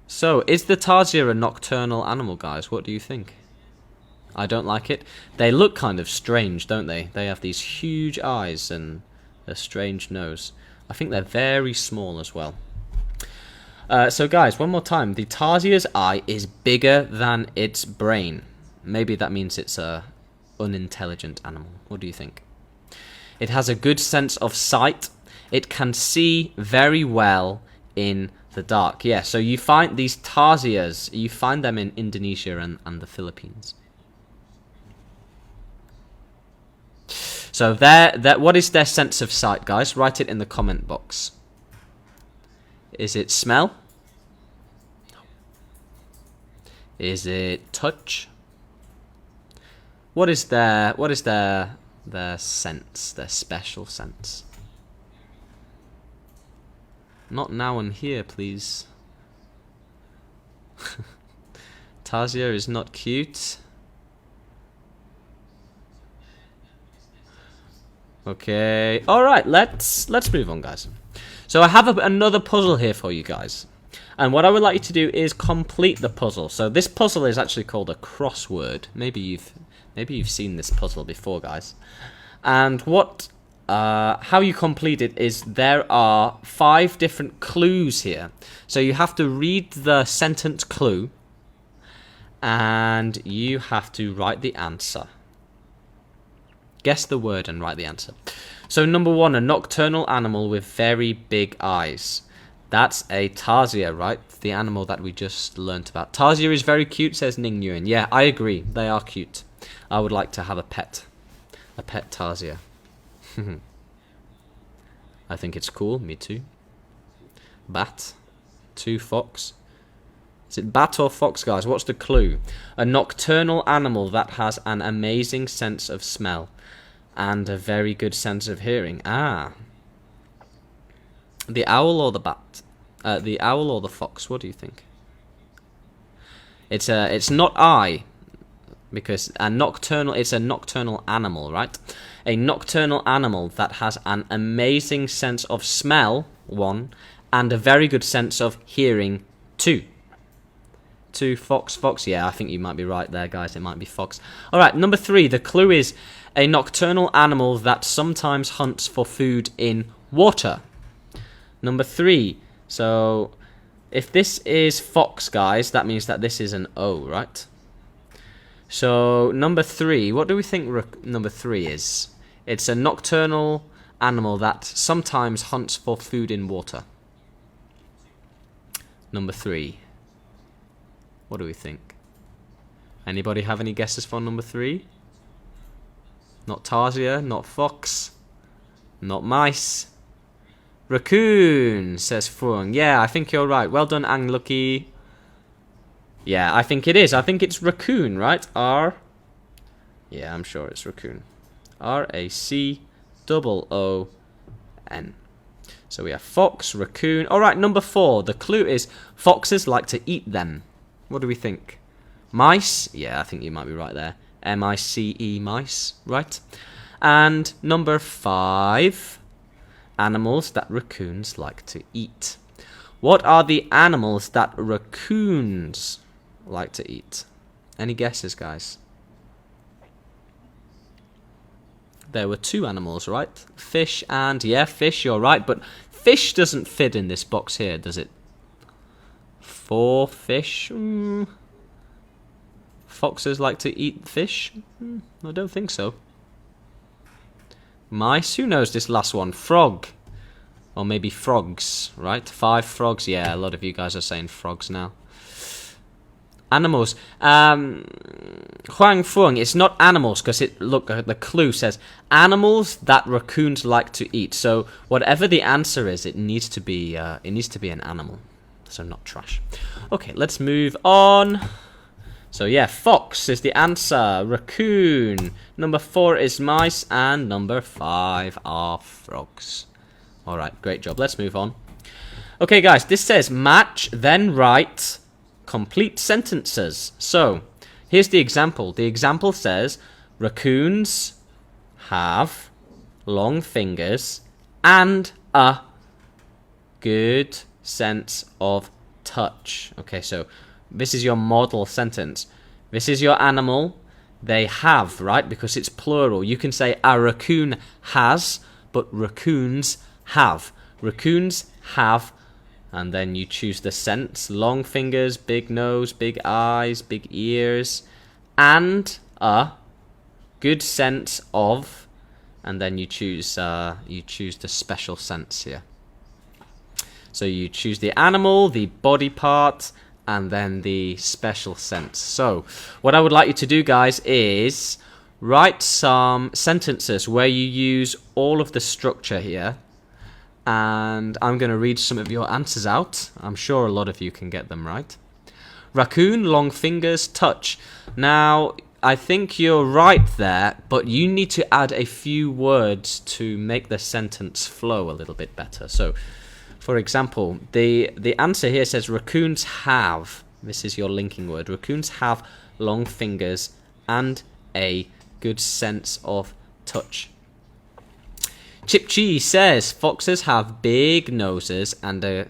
So, is the tarsier a nocturnal animal, guys? What do you think? I don't like it. They look kind of strange, don't they? They have these huge eyes and a strange nose. I think they're very small as well. So guys, one more time. The tarsier's eye is bigger than its brain. Maybe that means it's a unintelligent animal. What do you think? It has a good sense of sight. It can see very well in the dark. Yeah, so you find these tarsiers, you find them in Indonesia and the Philippines. So what is their sense of sight, guys? Write it in the comment box. Is it smell? Is it touch? What is their sense, their special sense? Not now and here, please. Tarsier is not cute. Okay. All right. Let's move on, guys. So I have another puzzle here for you guys, and what I would like you to do is complete the puzzle. So this puzzle is actually called a crossword. Maybe you've seen this puzzle before, guys. And how you complete it is there are 5 different clues here. So you have to read the sentence clue, and you have to write the answer. Guess the word and write the answer. So number 1, a nocturnal animal with very big eyes. That's a tarsier, right? The animal that we just learnt about. Tarsier is very cute, says Ning Nguyen. Yeah, I agree. They are cute. I would like to have a pet a pet tarsier. I think it's cool. Me too. Bat. 2 fox. Is it bat or fox, guys? What's the clue? A nocturnal animal that has an amazing sense of smell and a very good sense of hearing. Ah. The owl or the bat? The owl or the fox? What do you think? It's not I, because it's a nocturnal animal, right? A nocturnal animal that has an amazing sense of smell, 1, and a very good sense of hearing, 2. 2 fox. Yeah, I think you might be right there, guys. It might be fox. All right, number 3. The clue is a nocturnal animal that sometimes hunts for food in water. Number 3. So if this is fox, guys, that means that this is an O, right? So number 3, what do we think number 3 is? It's a nocturnal animal that sometimes hunts for food in water. Number 3. What do we think? Anybody have any guesses for number 3? Not tarsier, not fox, not mice. Raccoon, says Fuang. Yeah, I think you're right. Well done, Ang Lucky. Yeah, I think it is. I think it's raccoon, right? R. Yeah, I'm sure it's raccoon. R-A-C-O-O-N. So we have fox, raccoon. All right, number 4. The clue is foxes like to eat them. What do we think? Mice? Yeah, I think you might be right there. M-I-C-E, mice, right? And number 5. Animals that raccoons like to eat. What are the animals that raccoons like to eat? Any guesses, guys? There were 2 animals, right? Fish and... Yeah, fish, you're right. But fish doesn't fit in this box here, does it? 4 fish? Foxes like to eat fish? I don't think so. Mice? Who knows this last one? Frog. Or maybe frogs, right? 5 frogs. Yeah, a lot of you guys are saying frogs now. Animals. Huang Fuang, it's not animals because look, the clue says animals that raccoons like to eat. So whatever the answer is, it needs to be an animal. So not trash. Okay, let's move on. So yeah, fox is the answer. Raccoon. Number 4 is mice, and number 5 are frogs. All right, great job. Let's move on. Okay, guys, this says match, then write complete sentences. So here's the example. The example says raccoons have long fingers and a good sense of touch. Okay, so this is your model sentence. This is your animal. They have, right? Because it's plural. You can say a raccoon has, but raccoons have. Raccoons have, and then you choose the sense. Long fingers, big nose, big eyes, big ears, and a good sense of, and then you choose the special sense here. So you choose the animal, the body part, and then the special sense. So what I would like you to do, guys, is write some sentences where you use all of the structure here. And I'm going to read some of your answers out. I'm sure a lot of you can get them right. Raccoon, long fingers, touch. Now, I think you're right there, but you need to add a few words to make the sentence flow a little bit better. So, for example, the answer here says raccoons have. This is your linking word. Raccoons have long fingers and a good sense of touch. Chip Chi says foxes have big noses and a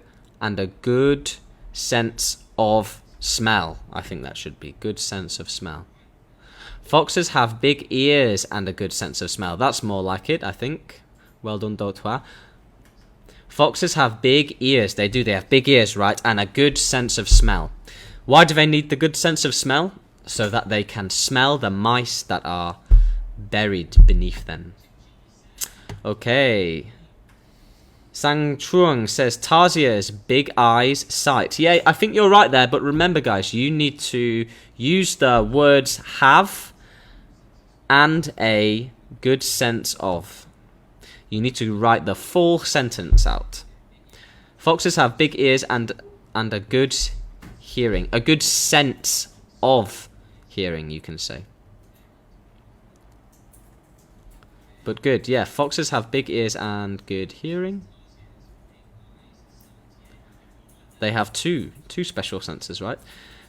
good sense of smell. I think that should be good sense of smell. Foxes have big ears and a good sense of smell. That's more like it, I think. Well done, Dotwa. Foxes have big ears. They do. They have big ears, right? And a good sense of smell. Why do they need the good sense of smell? So that they can smell the mice that are buried beneath them. Okay. Sang Chuang says tarsiers, big eyes, sight. Yeah, I think you're right there, but remember, guys, you need to use the words have and a good sense of. You need to write the full sentence out. Foxes have big ears and a good hearing. A good sense of hearing, you can say. But good, yeah. Foxes have big ears and good hearing. They have two special senses, right?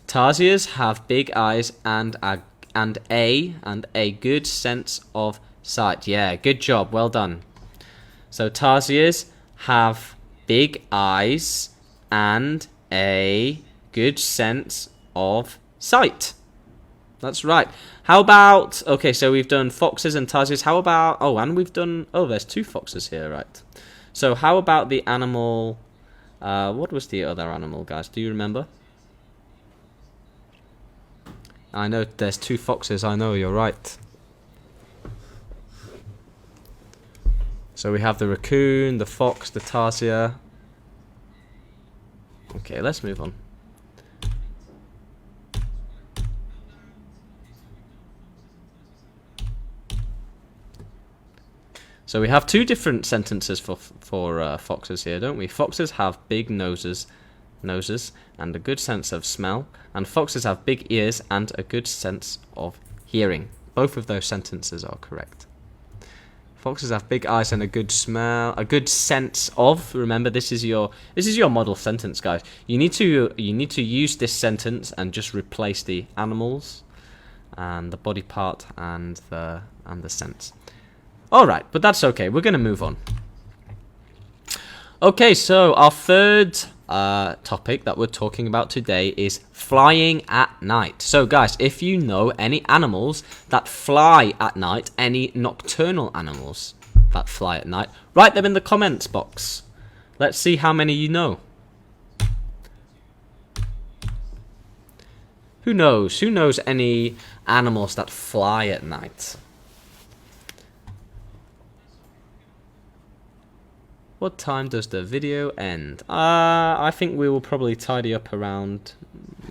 Tarsiers have big eyes and a good sense of sight. Yeah, good job. Well done. So tarsiers have big eyes and a good sense of sight. That's right. How about, okay, so we've done foxes and tarsiers. How about, and we've done, there's 2 foxes here, right? So how about the animal, what was the other animal, guys? Do you remember? I know there's 2 foxes. I know, you're right. So we have the raccoon, the fox, the tarsier. Okay, let's move on. So we have 2 different sentences for foxes here, don't we? Foxes have big noses and a good sense of smell, and foxes have big ears and a good sense of hearing. Both of those sentences are correct. Foxes have big eyes and a good smell, a good sense of. Remember, this is your model sentence, guys. You need to use this sentence and just replace the animals and the body part and the sense. All right, but that's okay. We're going to move on. Okay, so our third topic that we're talking about today is flying at night. So guys, if you know any animals that fly at night, any nocturnal animals that fly at night, write them in the comments box. Let's see how many you know. Who knows? Who knows any animals that fly at night? What time does the video end? I think we will probably tidy up around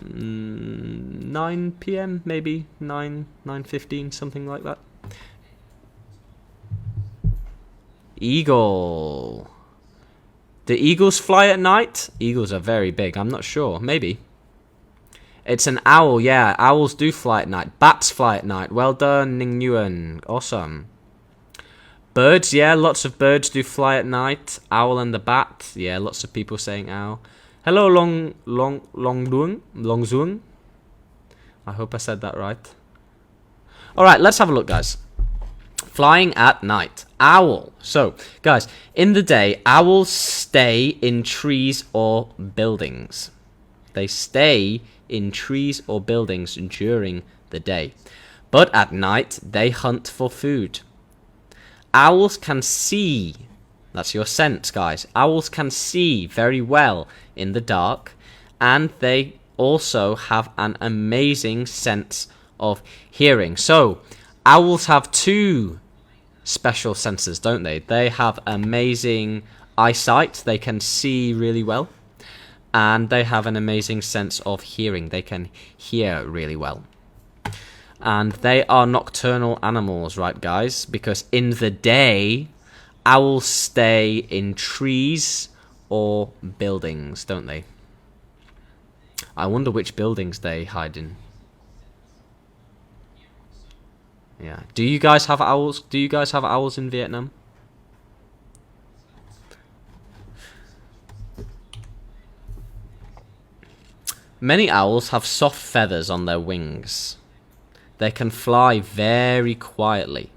9 p.m. maybe 9:15, something like that. Eagle. Do eagles fly at night? Eagles are very big. I'm not sure. Maybe. It's an owl. Yeah, owls do fly at night. Bats fly at night. Well done, Ning Nguyen. Awesome. Birds, yeah, lots of birds do fly at night. Owl and the bat, yeah, lots of people saying owl. Hello, Longzhuang. I hope I said that right. All right, let's have a look, guys. Flying at night. Owl. So, guys, in the day, owls stay in trees or buildings. They stay in trees or buildings during the day. But at night, they hunt for food. Owls can see, that's your sense, guys. Owls can see very well in the dark, and they also have an amazing sense of hearing. So, owls have 2 special senses, don't they? They have amazing eyesight, they can see really well, and they have an amazing sense of hearing. They can hear really well. And they are nocturnal animals, right, guys? Because in the day, owls stay in trees or buildings, don't they? I wonder which buildings they hide in. Yeah. Do you guys have owls? Do you guys have owls in Vietnam? Many owls have soft feathers on their wings. They can fly very quietly.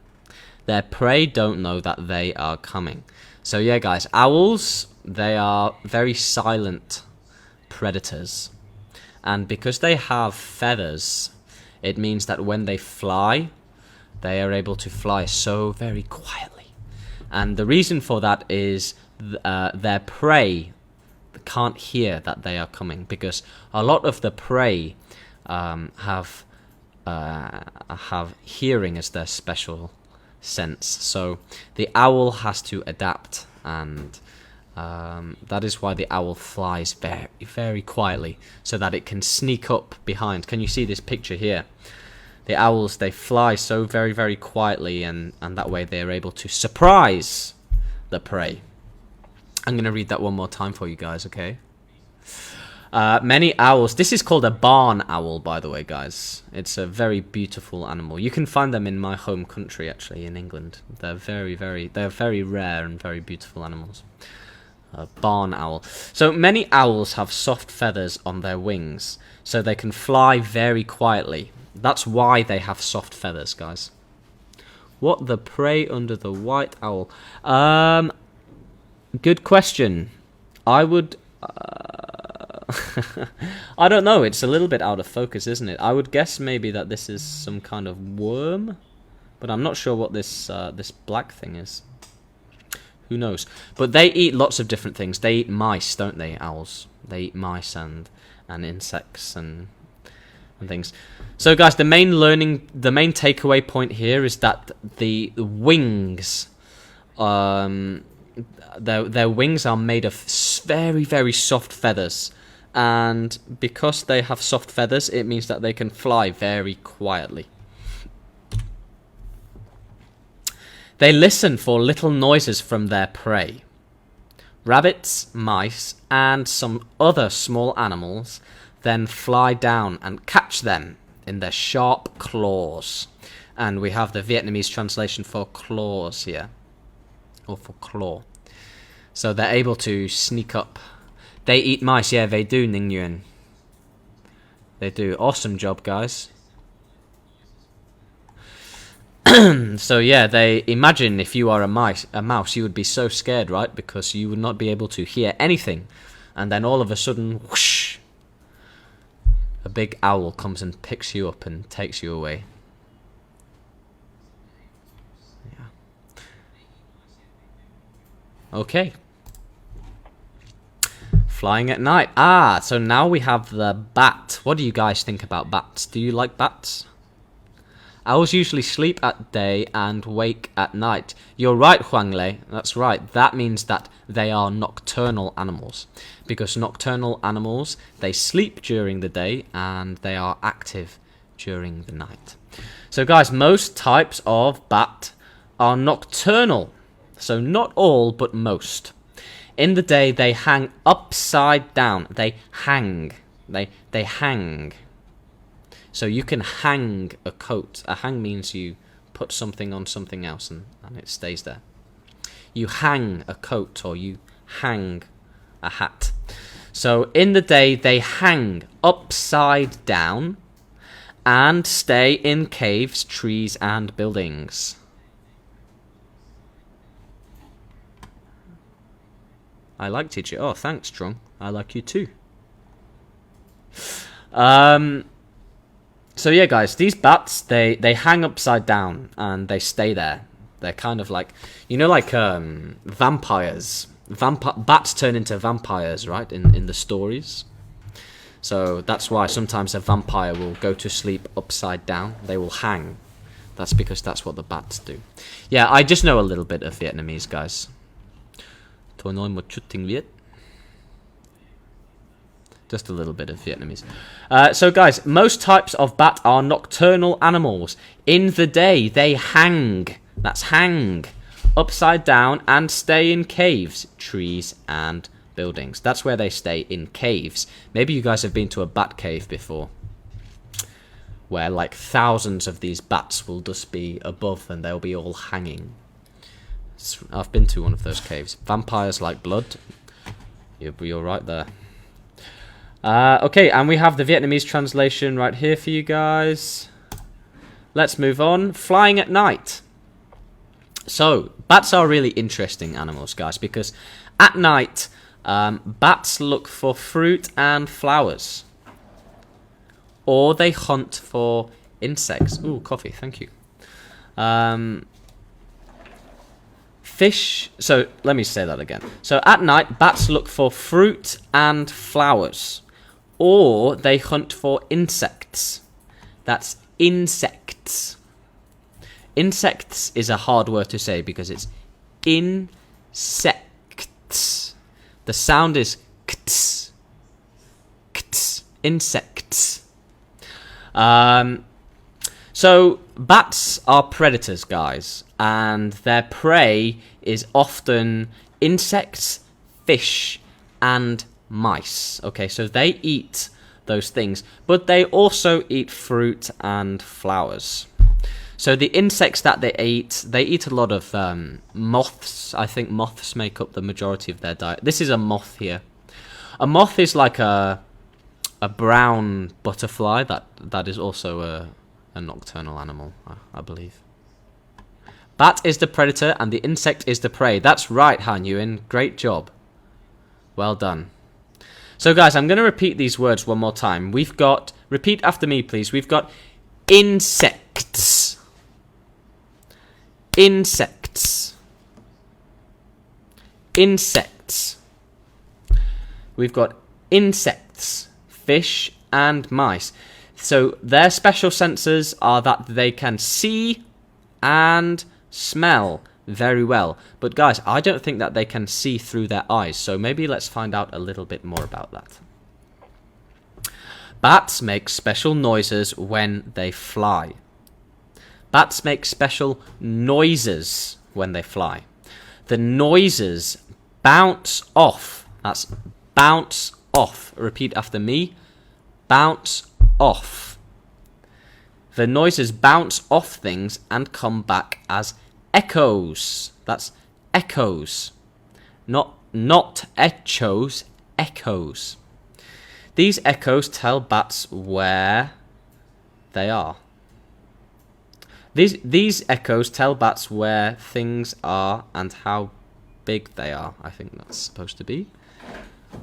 Their prey don't know that they are coming. So yeah, guys, owls, they are very silent predators. And because they have feathers, it means that when they fly, they are able to fly so very quietly. And the reason for that is their prey can't hear that they are coming, because a lot of the prey have hearing as their special sense. So the owl has to adapt, and that is why the owl flies very, very quietly, so that it can sneak up behind. Can you see this picture here? The owls, they fly so very, very quietly, and that way they're able to surprise the prey. I'm going to read that one more time for you guys, okay? Many owls. This is called a barn owl, by the way, guys. It's a very beautiful animal. You can find them in my home country, actually, in England. They're very rare and very beautiful animals. A barn owl. So many owls have soft feathers on their wings, so they can fly very quietly. That's why they have soft feathers, guys. What the prey under the white owl? Good question. I would... I don't know. It's a little bit out of focus, isn't it? I would guess maybe that this is some kind of worm, but I'm not sure what this this black thing is. Who knows? But they eat lots of different things. They eat mice, don't they, owls? They eat mice and insects and things. So, guys, the main takeaway point here is that the wings, their wings are made of very, very soft feathers. And because they have soft feathers, it means that they can fly very quietly. They listen for little noises from their prey. Rabbits, mice, and some other small animals then fly down and catch them in their sharp claws. And we have the Vietnamese translation for claws here, or for claw. So they're able to sneak up. They eat mice, yeah, they do, Ning Yuan. They do. Awesome job, guys. So yeah, they imagine if you are a mouse, you would be so scared, right? Because you would not be able to hear anything, and then all of a sudden, whoosh, a big owl comes and picks you up and takes you away. Yeah. Okay. Flying at night. Ah, so now we have the bat. What do you guys think about bats? Do you like bats? Owls usually sleep at day and wake at night. You're right, Huangle. That's right. That means that they are nocturnal animals. Because nocturnal animals, they sleep during the day and they are active during the night. So guys, most types of bat are nocturnal. So not all, but most. In the day, they hang upside down. They hang. They hang. So you can hang a coat. A hang means you put something on something else and it stays there. You hang a coat or you hang a hat. So in the day, they hang upside down and stay in caves, trees, and buildings. I like teacher. Oh, thanks, Strong. I like you too. So yeah, guys, these bats, they hang upside down and they stay there. They're kind of like, you know, like vampires. Bats turn into vampires, right, in the stories. So that's why sometimes a vampire will go to sleep upside down. They will hang. That's because that's what the bats do. Yeah, I just know a little bit of Vietnamese, guys. Tôi nói một chút tiếng Việt. Just a little bit of Vietnamese. So guys, most types of bat are nocturnal animals. In the day, they hang. That's hang. Upside down and stay in caves, trees, and buildings. That's where they stay, in caves. Maybe you guys have been to a bat cave before, where like thousands of these bats will just be above and they'll be all hanging. I've been to one of those caves. Vampires like blood. You're right there. Okay, and we have the Vietnamese translation right here for you guys. Let's move on. Flying at night. So, bats are really interesting animals, guys, because at night, bats look for fruit and flowers. Or they hunt for insects. Ooh, coffee, thank you. Fish. So, let me say that again. So, at night, bats look for fruit and flowers. Or they hunt for insects. That's insects. Insects is a hard word to say because it's insects. The sound is kts. Kts. Insects. So, bats are predators, guys, and their prey is often insects, fish, and mice. Okay, so they eat those things, but they also eat fruit and flowers. So the insects that they eat a lot of moths. I think moths make up the majority of their diet. This is a moth here. A moth is like a brown butterfly that is also a nocturnal animal, I believe. Bat is the predator and the insect is the prey. That's right, Han Yuan. Great job. Well done. So guys, I'm going to repeat these words one more time. We've got, repeat after me please, we've got insects. Insects. Insects. We've got insects, fish and mice. So their special senses are that they can see and smell very well. But guys, I don't think that they can see through their eyes. So maybe let's find out a little bit more about that. Bats make special noises when they fly. Bats make special noises when they fly. The noises bounce off. That's bounce off. Repeat after me. Bounce off. The noises bounce off things and come back as echoes. That's echoes. Not echoes, echoes. These echoes tell bats where they are. These echoes tell bats where things are and how big they are. I think that's supposed to be.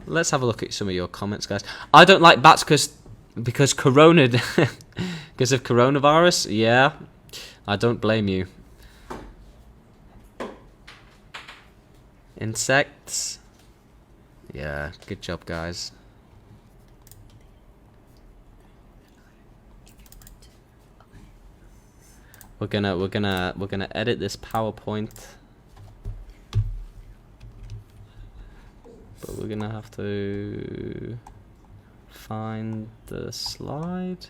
Let's have a look at some of your comments, guys. I don't like bats because because of coronavirus. Yeah, I don't blame you. Insects. Yeah, good job, guys. We're gonna edit this PowerPoint, but we're gonna have to find the slide.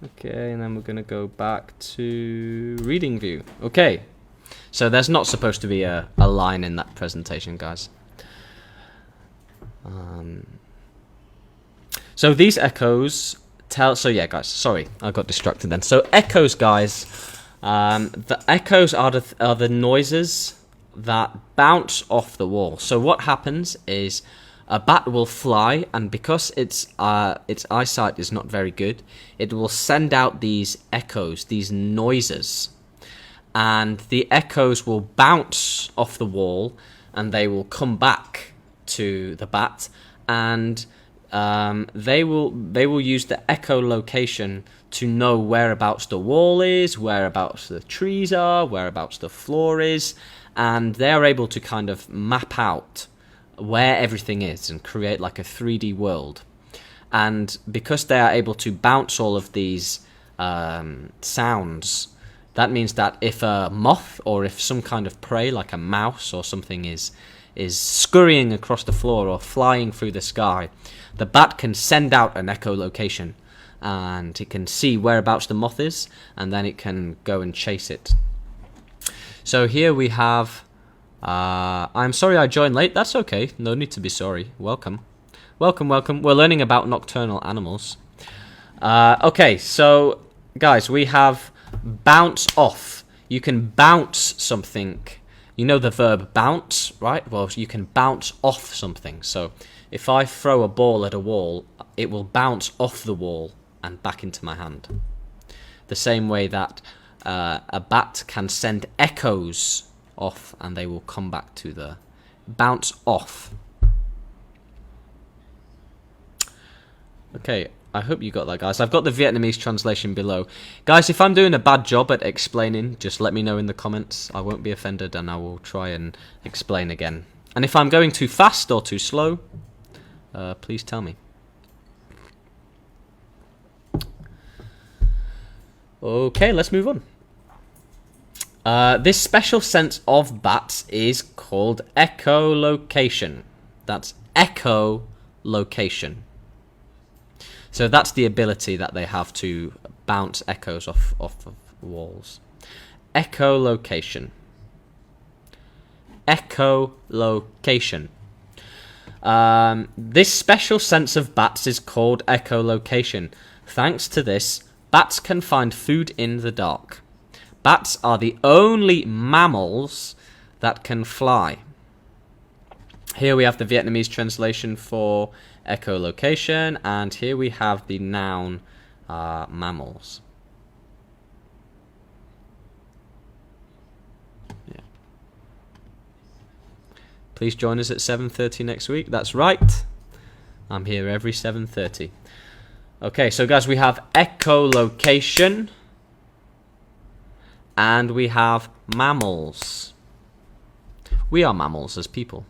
Okay, and then we're gonna go back to reading view. Okay. So there's not supposed to be a line in that presentation, guys. So these echoes tell... So yeah, guys, sorry, I got distracted then. So echoes, guys, the echoes are the noises that bounce off the wall. So what happens is a bat will fly, and because its eyesight is not very good, it will send out these echoes, these noises. And the echoes will bounce off the wall and they will come back to the bat, and they will use the echolocation to know whereabouts the wall is, whereabouts the trees are, whereabouts the floor is, and they are able to kind of map out where everything is and create like a 3D world. And because they are able to bounce all of these sounds, that means that if a moth or if some kind of prey like a mouse or something is scurrying across the floor or flying through the sky, the bat can send out an echolocation and it can see whereabouts the moth is, and then it can go and chase it. So here we have... I'm sorry I joined late. That's okay. No need to be sorry. Welcome. Welcome, welcome. We're learning about nocturnal animals. Okay, so guys, we have... bounce off. You can bounce something. You know the verb bounce, right? Well, you can bounce off something. So if I throw a ball at a wall, it will bounce off the wall and back into my hand. The same way that a bat can send echoes off and they will come back to the bounce off. Okay, I hope you got that, guys. I've got the Vietnamese translation below. Guys, if I'm doing a bad job at explaining, just let me know in the comments. I won't be offended and I will try and explain again. And if I'm going too fast or too slow, please tell me. Okay, let's move on. This special sense of bats is called echolocation. That's echolocation. So that's the ability that they have to bounce echoes off of walls. Echolocation. Echolocation. This special sense of bats is called echolocation. Thanks to this, bats can find food in the dark. Bats are the only mammals that can fly. Here we have the Vietnamese translation for echolocation, and here we have the noun mammals. Yeah. Please join us at 7:30 next week. That's right. I'm here every 7:30. Okay, so guys, we have echolocation and we have mammals. We are mammals as people.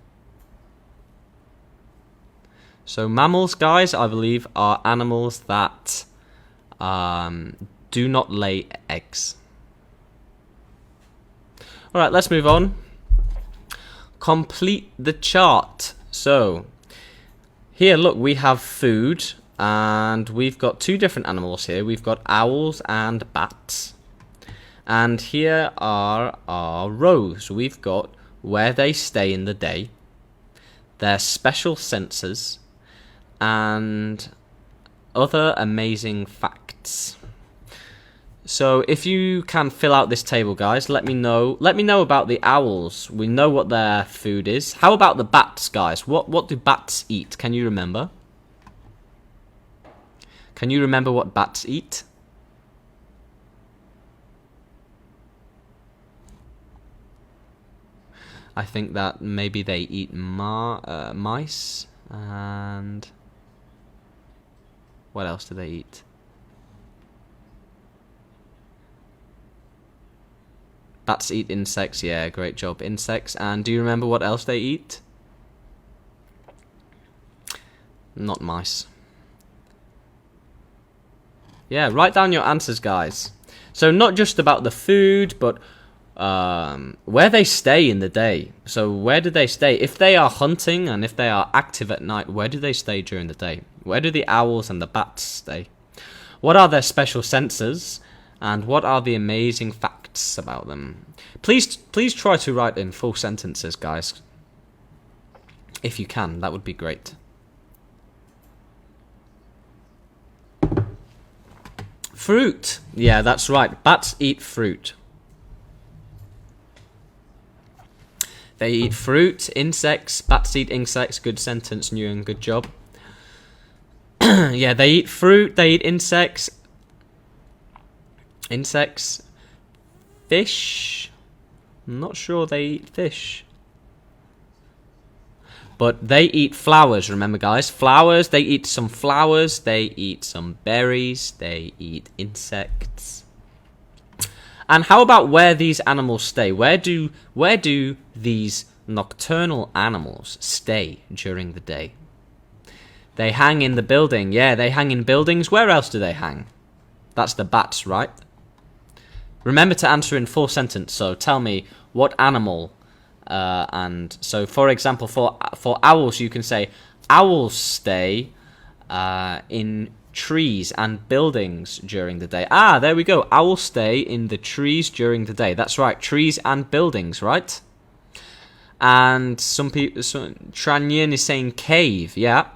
So mammals, guys, I believe are animals that do not lay eggs. Alright, let's move on. Complete the chart. So, here, look, we have food, and we've got two different animals here. We've got owls and bats. And here are our rows. We've got where they stay in the day, their special senses, and other amazing facts. So if you can fill out this table, guys, let me know. Let me know about the owls. We know what their food is. How about the bats, guys? What do bats eat? Can you remember? Can you remember what bats eat? I think that maybe they eat mice, and what else do they eat? Bats eat insects, yeah, great job, insects. And do you remember what else they eat? Not mice. Yeah, write down your answers, guys. So not just about the food, but where they stay in the day. So where do they stay? If they are hunting and if they are active at night, where do they stay during the day? Where do the owls and the bats stay? What are their special senses? And what are the amazing facts about them? Please try to write in full sentences, guys. If you can, that would be great. Fruit. Yeah, that's right. Bats eat fruit. They eat fruit, insects. Bats eat insects. Good sentence, Nguyen. Good job. Yeah, they eat fruit. They eat insects. Insects. Fish. I'm not sure they eat fish. But they eat flowers, remember, guys? Flowers. They eat some flowers. They eat some berries. They eat insects. And how about where these animals stay? Where do these nocturnal animals stay during the day? They hang in the building. Yeah, they hang in buildings. Where else do they hang? That's the bats, right? Remember to answer in full sentence. So tell me what animal. And so, for example, for owls, you can say owls stay in trees and buildings during the day. Ah, there we go. Owls stay in the trees during the day. That's right, trees and buildings, right? And some people, Tran Yin is saying cave. Yeah,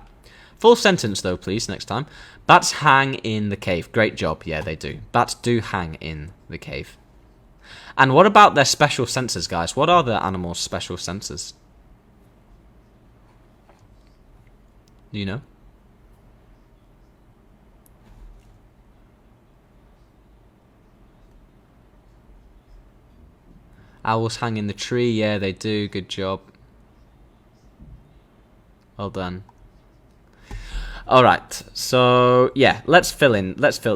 full sentence though, please, next time. Bats hang in the cave. Great job. Yeah, they do. Bats do hang in the cave. And what about their special senses, guys? What are the animals' special senses? Do you know? Owls hang in the tree. Yeah, they do. Good job. Well done. Alright, so yeah, let's fill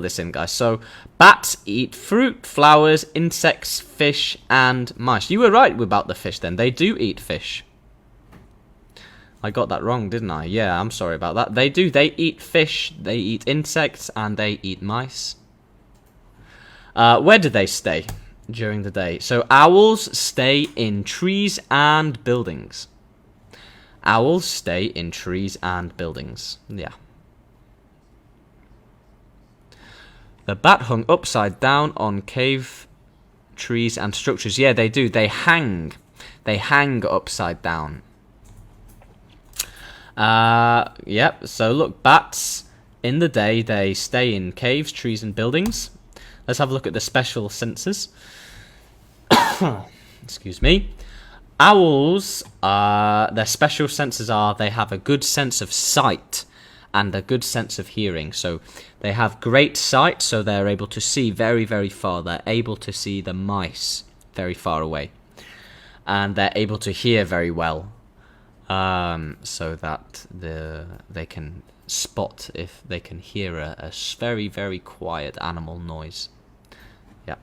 this in, guys. So bats eat fruit, flowers, insects, fish, and mice. You were right about the fish then. They do eat fish. I got that wrong, didn't I? Yeah, I'm sorry about that. They do. They eat fish, they eat insects, and they eat mice. Where do they stay? during the day. So owls stay in trees and buildings. Owls stay in trees and buildings. Yeah. The bat hung upside down on cave trees and structures. Yeah, they do. They hang. They hang upside down. Yep. So look, bats in the day they stay in caves, trees, and buildings. Let's have a look at the special senses. Excuse me. Owls, their special senses are they have a good sense of sight and a good sense of hearing. So they have great sight, so they're able to see very, very far. They're able to see the mice very far away. And they're able to hear very well, so that they can spot if they can hear a very, very quiet animal noise. Yeah.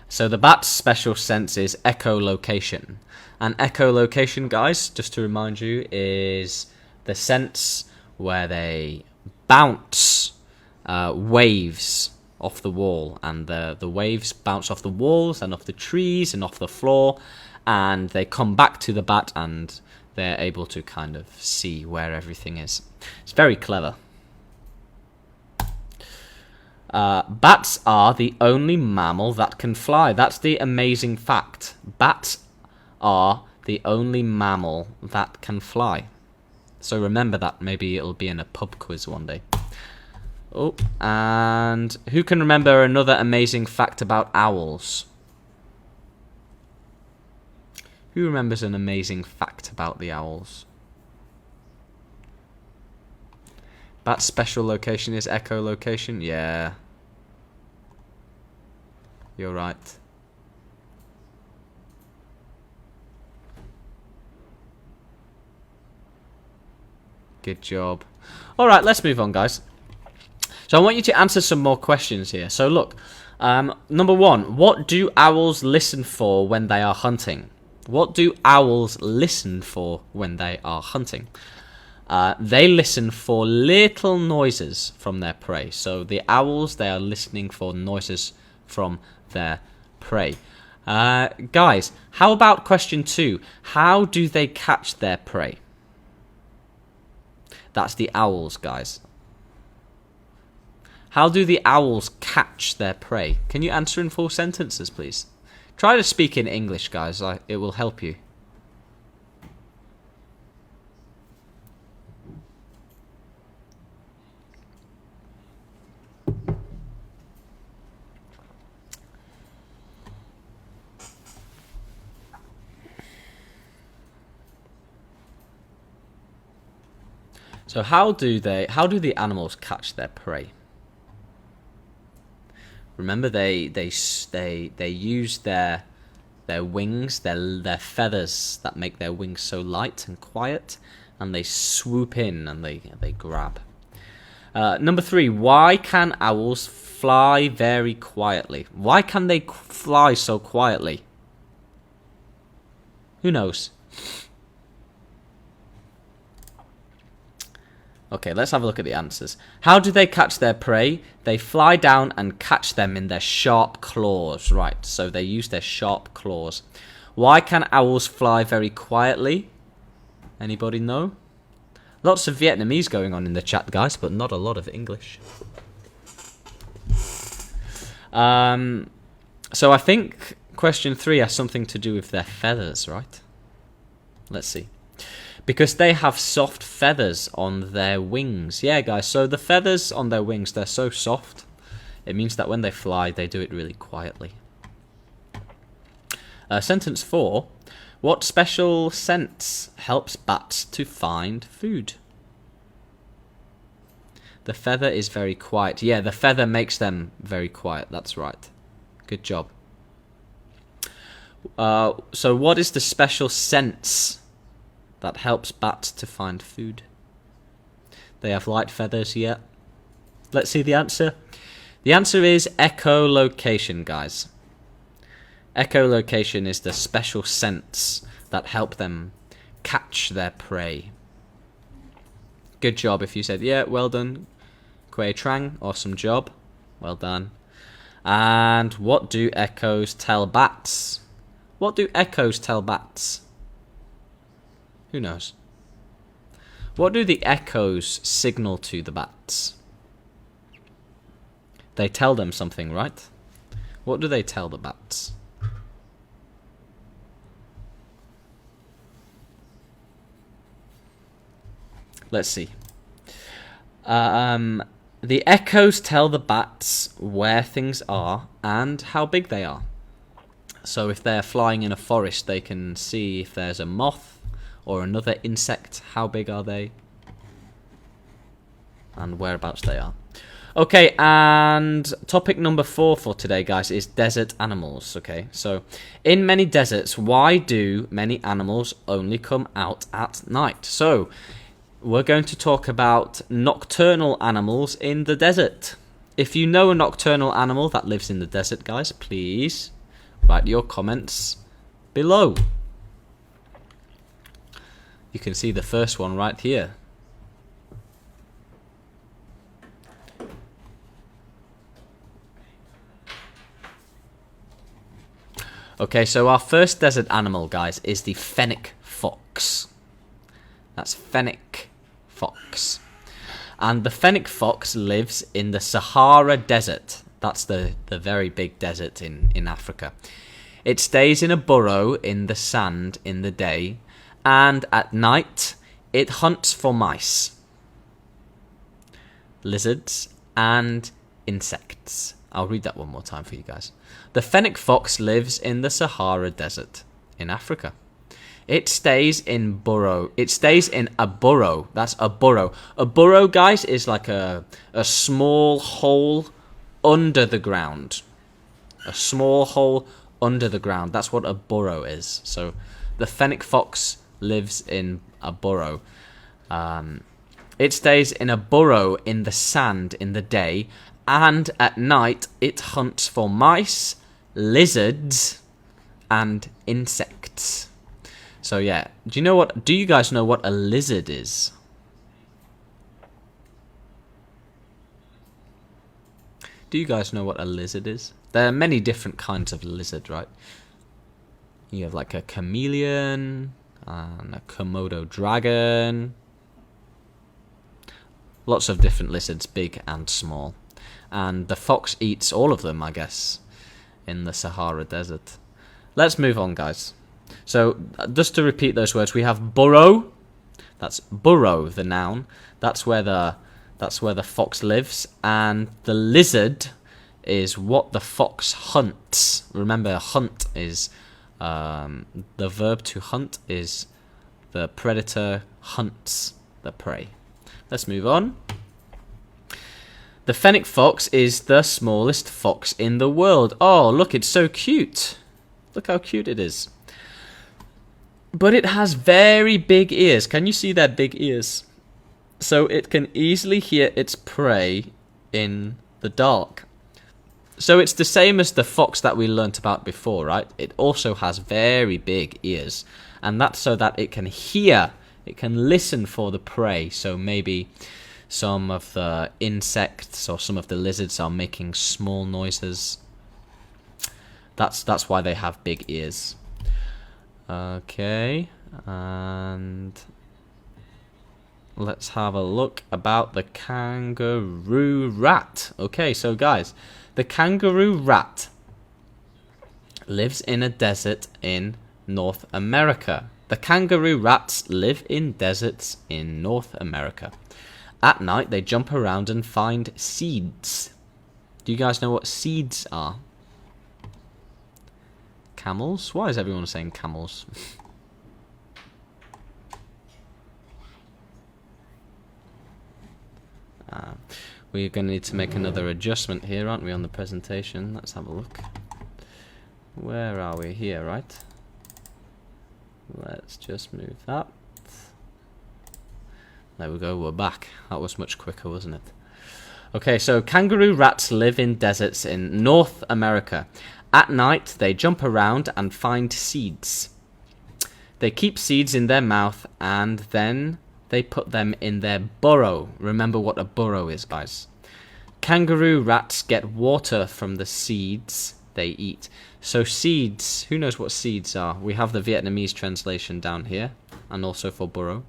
So the bat's special sense is echolocation. And echolocation, guys, just to remind you, is the sense where they bounce waves off the wall, and the waves bounce off the walls and off the trees and off the floor, and they come back to the bat and they're able to kind of see where everything is. It's very clever. Bats are the only mammal that can fly. That's the amazing fact. Bats are the only mammal that can fly. So remember that. Maybe it'll be in a pub quiz one day. Oh, and who can remember another amazing fact about owls? Who remembers an amazing fact about the owls? Bat's special location is echolocation? Yeah. You're right. Good job. Alright, let's move on, guys. So I want you to answer some more questions here. So look, number one, what do owls listen for when they are hunting? What do owls listen for when they are hunting? They listen for little noises from their prey. So the owls, they are listening for noises from their prey. Guys, how about question 2? How do they catch their prey? That's the owls, guys. How do the owls catch their prey? Can you answer in full sentences, please? Try to speak in English, guys. It will help you. So how do the animals catch their prey? Remember, they use their wings, their feathers that make their wings so light and quiet, and they swoop in and they grab. Number 3, why can owls fly very quietly? Why can they fly so quietly? Who knows? Okay, let's have a look at the answers. How do they catch their prey? They fly down and catch them in their sharp claws. Right, so they use their sharp claws. Why can owls fly very quietly? Anybody know? Lots of Vietnamese going on in the chat, guys, but not a lot of English. So I think question 3 has something to do with their feathers, right? Let's see. Because they have soft feathers on their wings. Yeah, guys, so the feathers on their wings, they're so soft. It means that when they fly, they do it really quietly. Sentence 4. What special sense helps bats to find food? The feather is very quiet. Yeah, the feather makes them very quiet. That's right. Good job. So what is the special sense that helps bats to find food? They have light feathers, yeah. Let's see the answer. The answer is echolocation, guys. Echolocation is the special sense that help them catch their prey. Good job if you said, yeah, well done. Quay Trang, awesome job. Well done. And what do echoes tell bats? What do echoes tell bats? Who knows? What do the echoes signal to the bats? They tell them something, right? What do they tell the bats? Let's see. The echoes tell the bats where things are and how big they are. So if they're flying in a forest, they can see if there's a moth or another insect, how big are they, and whereabouts they are. Okay, and topic number 4 for today, guys, is desert animals. Okay, so in many deserts, why do many animals only come out at night? So we're going to talk about nocturnal animals in the desert. If you know a nocturnal animal that lives in the desert, guys, please write your comments below. You can see the first one right here. Okay, so our first desert animal, guys, is the fennec fox. That's fennec fox. And the fennec fox lives in the Sahara Desert. That's the very big desert in Africa. It stays in a burrow in the sand in the day, and at night it hunts for mice, lizards, and insects. I'll read that one more time for you guys. The fennec fox lives in the Sahara Desert in Africa. It stays in a burrow. That's a burrow. A burrow, guys, is like a small hole under the ground. A small hole under the ground. That's what a burrow is. So the fennec fox lives in a burrow. It stays in a burrow in the sand in the day, and at night it hunts for mice, lizards, and insects. So yeah, do you guys know what a lizard is? Do you guys know what a lizard is? There are many different kinds of lizard, right? You have like a chameleon and a Komodo dragon. Lots of different lizards, big and small. And the fox eats all of them, I guess, in the Sahara Desert. Let's move on, guys. So, just to repeat those words, we have burrow. That's burrow, the noun. That's where the fox lives. And the lizard is what the fox hunts. Remember, hunt is the verb to hunt is the predator hunts the prey. Let's move on. The fennec fox is the smallest fox in the world. Oh, look, it's so cute. Look how cute it is. But it has very big ears. Can you see that big ears? So it can easily hear its prey in the dark. So it's the same as the fox that we learnt about before, right? It also has very big ears. And that's so that it can hear, it can listen for the prey. So maybe some of the insects or some of the lizards are making small noises. That's why they have big ears. Okay, and let's have a look about the kangaroo rat. Okay, so guys, the kangaroo rat lives in a desert in North America. The kangaroo rats live in deserts in North America. At night, they jump around and find seeds. Do you guys know what seeds are? Camels? Why is everyone saying camels? We're going to need to make another adjustment here, aren't we, on the presentation? Let's have a look. Where are we? Here, right? Let's just move that. There we go, we're back. That was much quicker, wasn't it? Okay, so kangaroo rats live in deserts in North America. At night, they jump around and find seeds. They keep seeds in their mouth and then they put them in their burrow. Remember what a burrow is, guys. Kangaroo rats get water from the seeds they eat. So seeds, who knows what seeds are? We have the Vietnamese translation down here, and also for burro.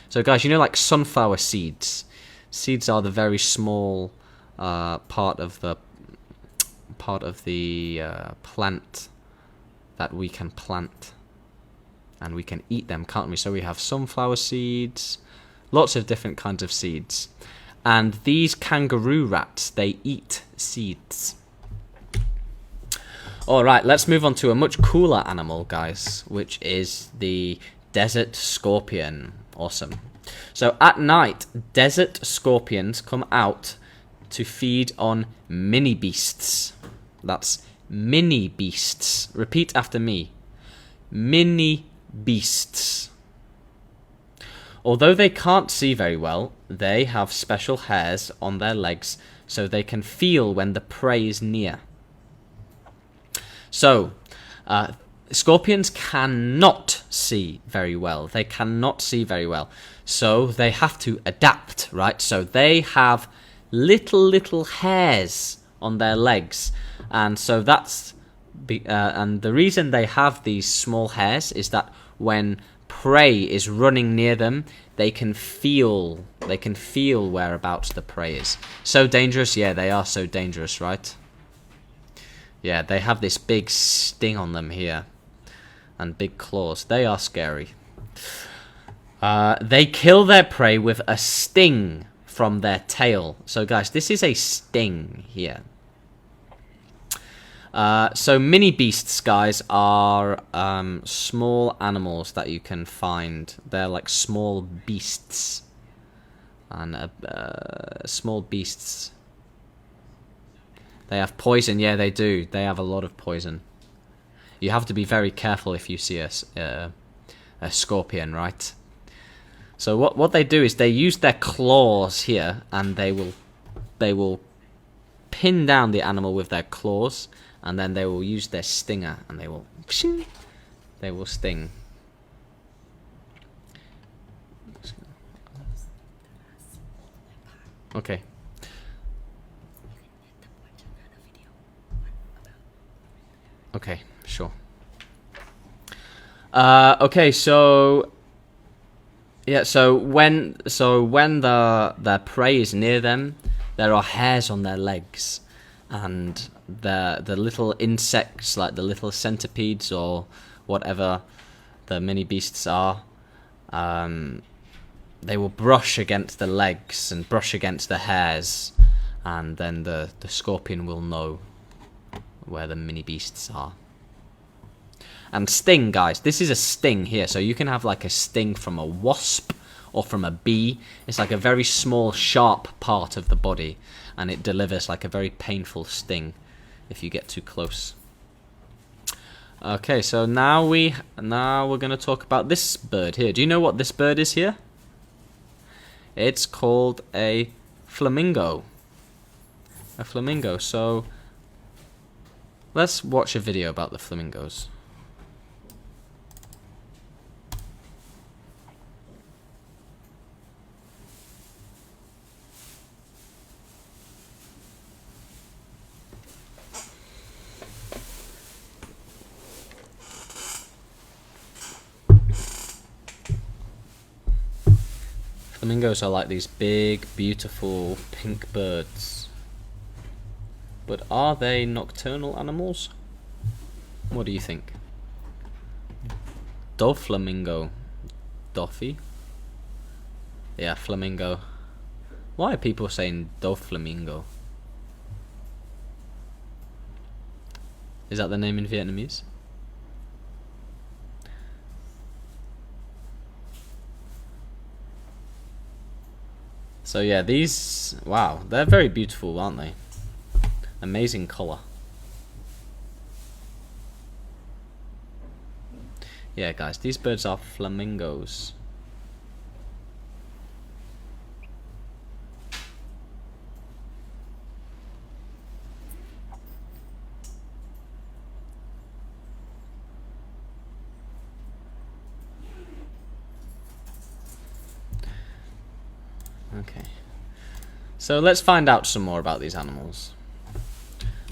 So guys, you know, like sunflower seeds. Seeds are the very small part of the plant that we can plant, and we can eat them, can't we? So we have sunflower seeds, lots of different kinds of seeds. And these kangaroo rats, they eat seeds. Alright, let's move on to a much cooler animal, guys, which is the desert scorpion. Awesome. So at night, desert scorpions come out to feed on mini beasts. That's mini beasts. Repeat after me. Mini beasts. Although they can't see very well, they have special hairs on their legs so they can feel when the prey is near. So, scorpions cannot see very well. They cannot see very well. So they have to adapt, right? So they have little hairs on their legs. And so that's... and the reason they have these small hairs is that when prey is running near them, they can feel whereabouts the prey is. So dangerous? Yeah, they are so dangerous, right? Yeah, they have this big sting on them here, and big claws. They are scary. They kill their prey with a sting from their tail. So guys, this is a sting here. So mini beasts, guys, are small animals that you can find. They're like small beasts. And small beasts. They have poison. Yeah, they do. They have a lot of poison. You have to be very careful if you see a scorpion, right? So what they do is they use their claws here, and they will pin down the animal with their claws, and then they will use their stinger, and they will sting. Okay. Okay, sure. Okay, so yeah, so when the prey is near them, there are hairs on their legs, and the little insects, like the little centipedes or whatever the mini beasts are, they will brush against the legs and brush against the hairs, and then the scorpion will know where the mini beasts are. And sting, guys, this is a sting here, so you can have like a sting from a wasp or from a bee. It's like a very small sharp part of the body, and it delivers like a very painful sting if you get too close. Okay, so now we're going to talk about this bird here. Do you know what this bird is here? It's called a flamingo. A flamingo. So let's watch a video about the flamingos. Flamingos are like these big, beautiful pink birds. But are they nocturnal animals? What do you think? Doflamingo. Doffy? Yeah, flamingo. Why are people saying Doflamingo? Is that the name in Vietnamese? So yeah, these, wow, they're very beautiful, aren't they? Amazing colour. Yeah, guys, these birds are flamingos. Okay. So let's find out some more about these animals.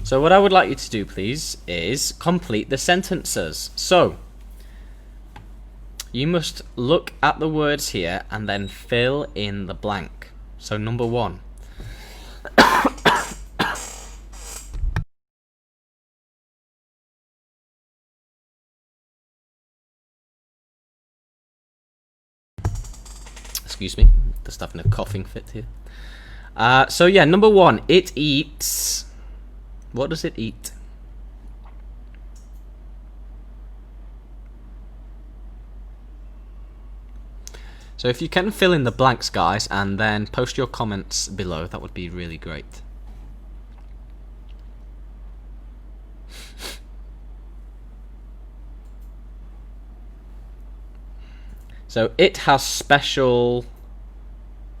So what I would like you to do, please, is complete the sentences. So you must look at the words here and then fill in the blank. So number 1. Excuse me, just having a coughing fit here. So yeah, number 1, it eats. What does it eat? So if you can fill in the blanks, guys, and then post your comments below, that would be really great. So it has special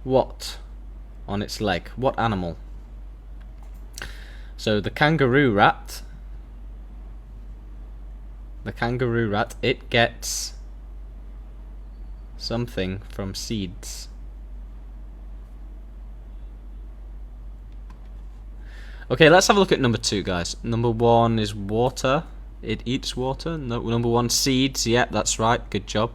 what on its leg? What animal? So the kangaroo rat, it gets something from seeds. Okay, let's have a look at number 2, guys. Number 1 is water. It eats water. No, number 1, seeds. Yeah, that's right. Good job.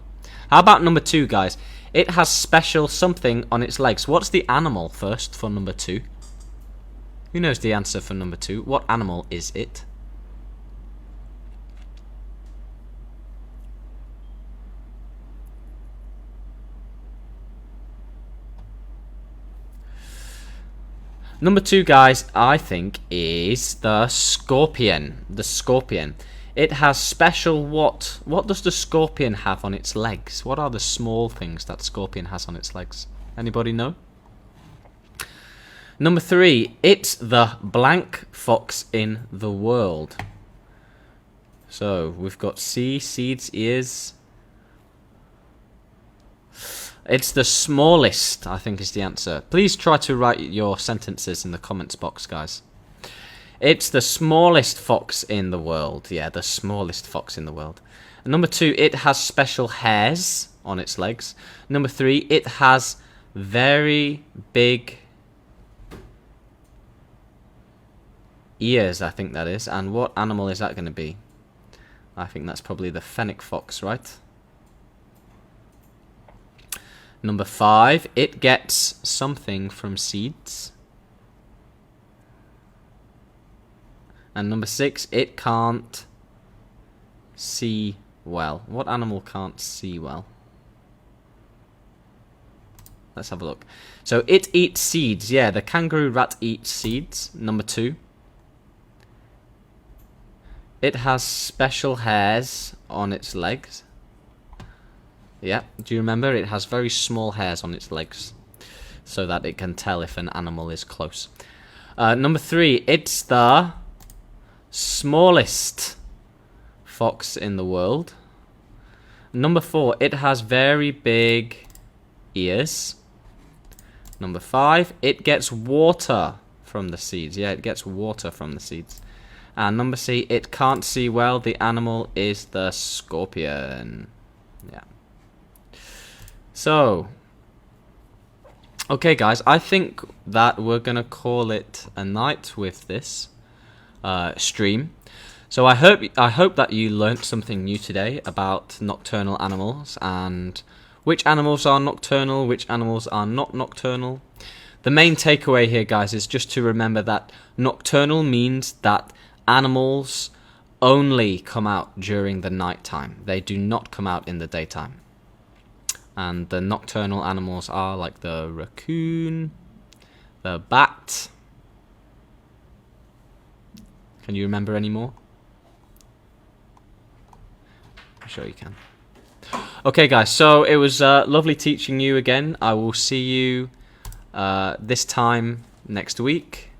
How about number 2, guys? It has special something on its legs. What's the animal first for number 2? Who knows the answer for number 2? What animal is it? Number 2, guys, I think is the scorpion. The scorpion. It has special what? What does the scorpion have on its legs? What are the small things that scorpion has on its legs? Anybody know? Number 3, it's the blank fox in the world. So we've got C, seeds, ears. It's the smallest, I think, is the answer. Please try to write your sentences in the comments box, guys. It's the smallest fox in the world. Yeah, the smallest fox in the world. And number 2, it has special hairs on its legs. Number 3, it has very big ears, I think that is. And what animal is that going to be? I think that's probably the fennec fox, right? Number 5, it gets something from seeds. And number 6, it can't see well. What animal can't see well? Let's have a look. So it eats seeds. Yeah, the kangaroo rat eats seeds. Number 2. It has special hairs on its legs. Yeah, do you remember? It has very small hairs on its legs so that it can tell if an animal is close. Number 3, it's the smallest fox in the world. Number 4, it has very big ears. Number 5, it gets water from the seeds. Yeah, it gets water from the seeds. And number C, it can't see well. The animal is the scorpion. Yeah. So, okay, guys, I think that we're gonna call it a night with this stream. So I hope that you learnt something new today about nocturnal animals and which animals are nocturnal, which animals are not nocturnal. The main takeaway here, guys, is just to remember that nocturnal means that animals only come out during the night time. They do not come out in the daytime. And the nocturnal animals are like the raccoon, the bat. Can you remember any more? I'm sure you can. Okay, guys, so it was lovely teaching you again. I will see you this time next week.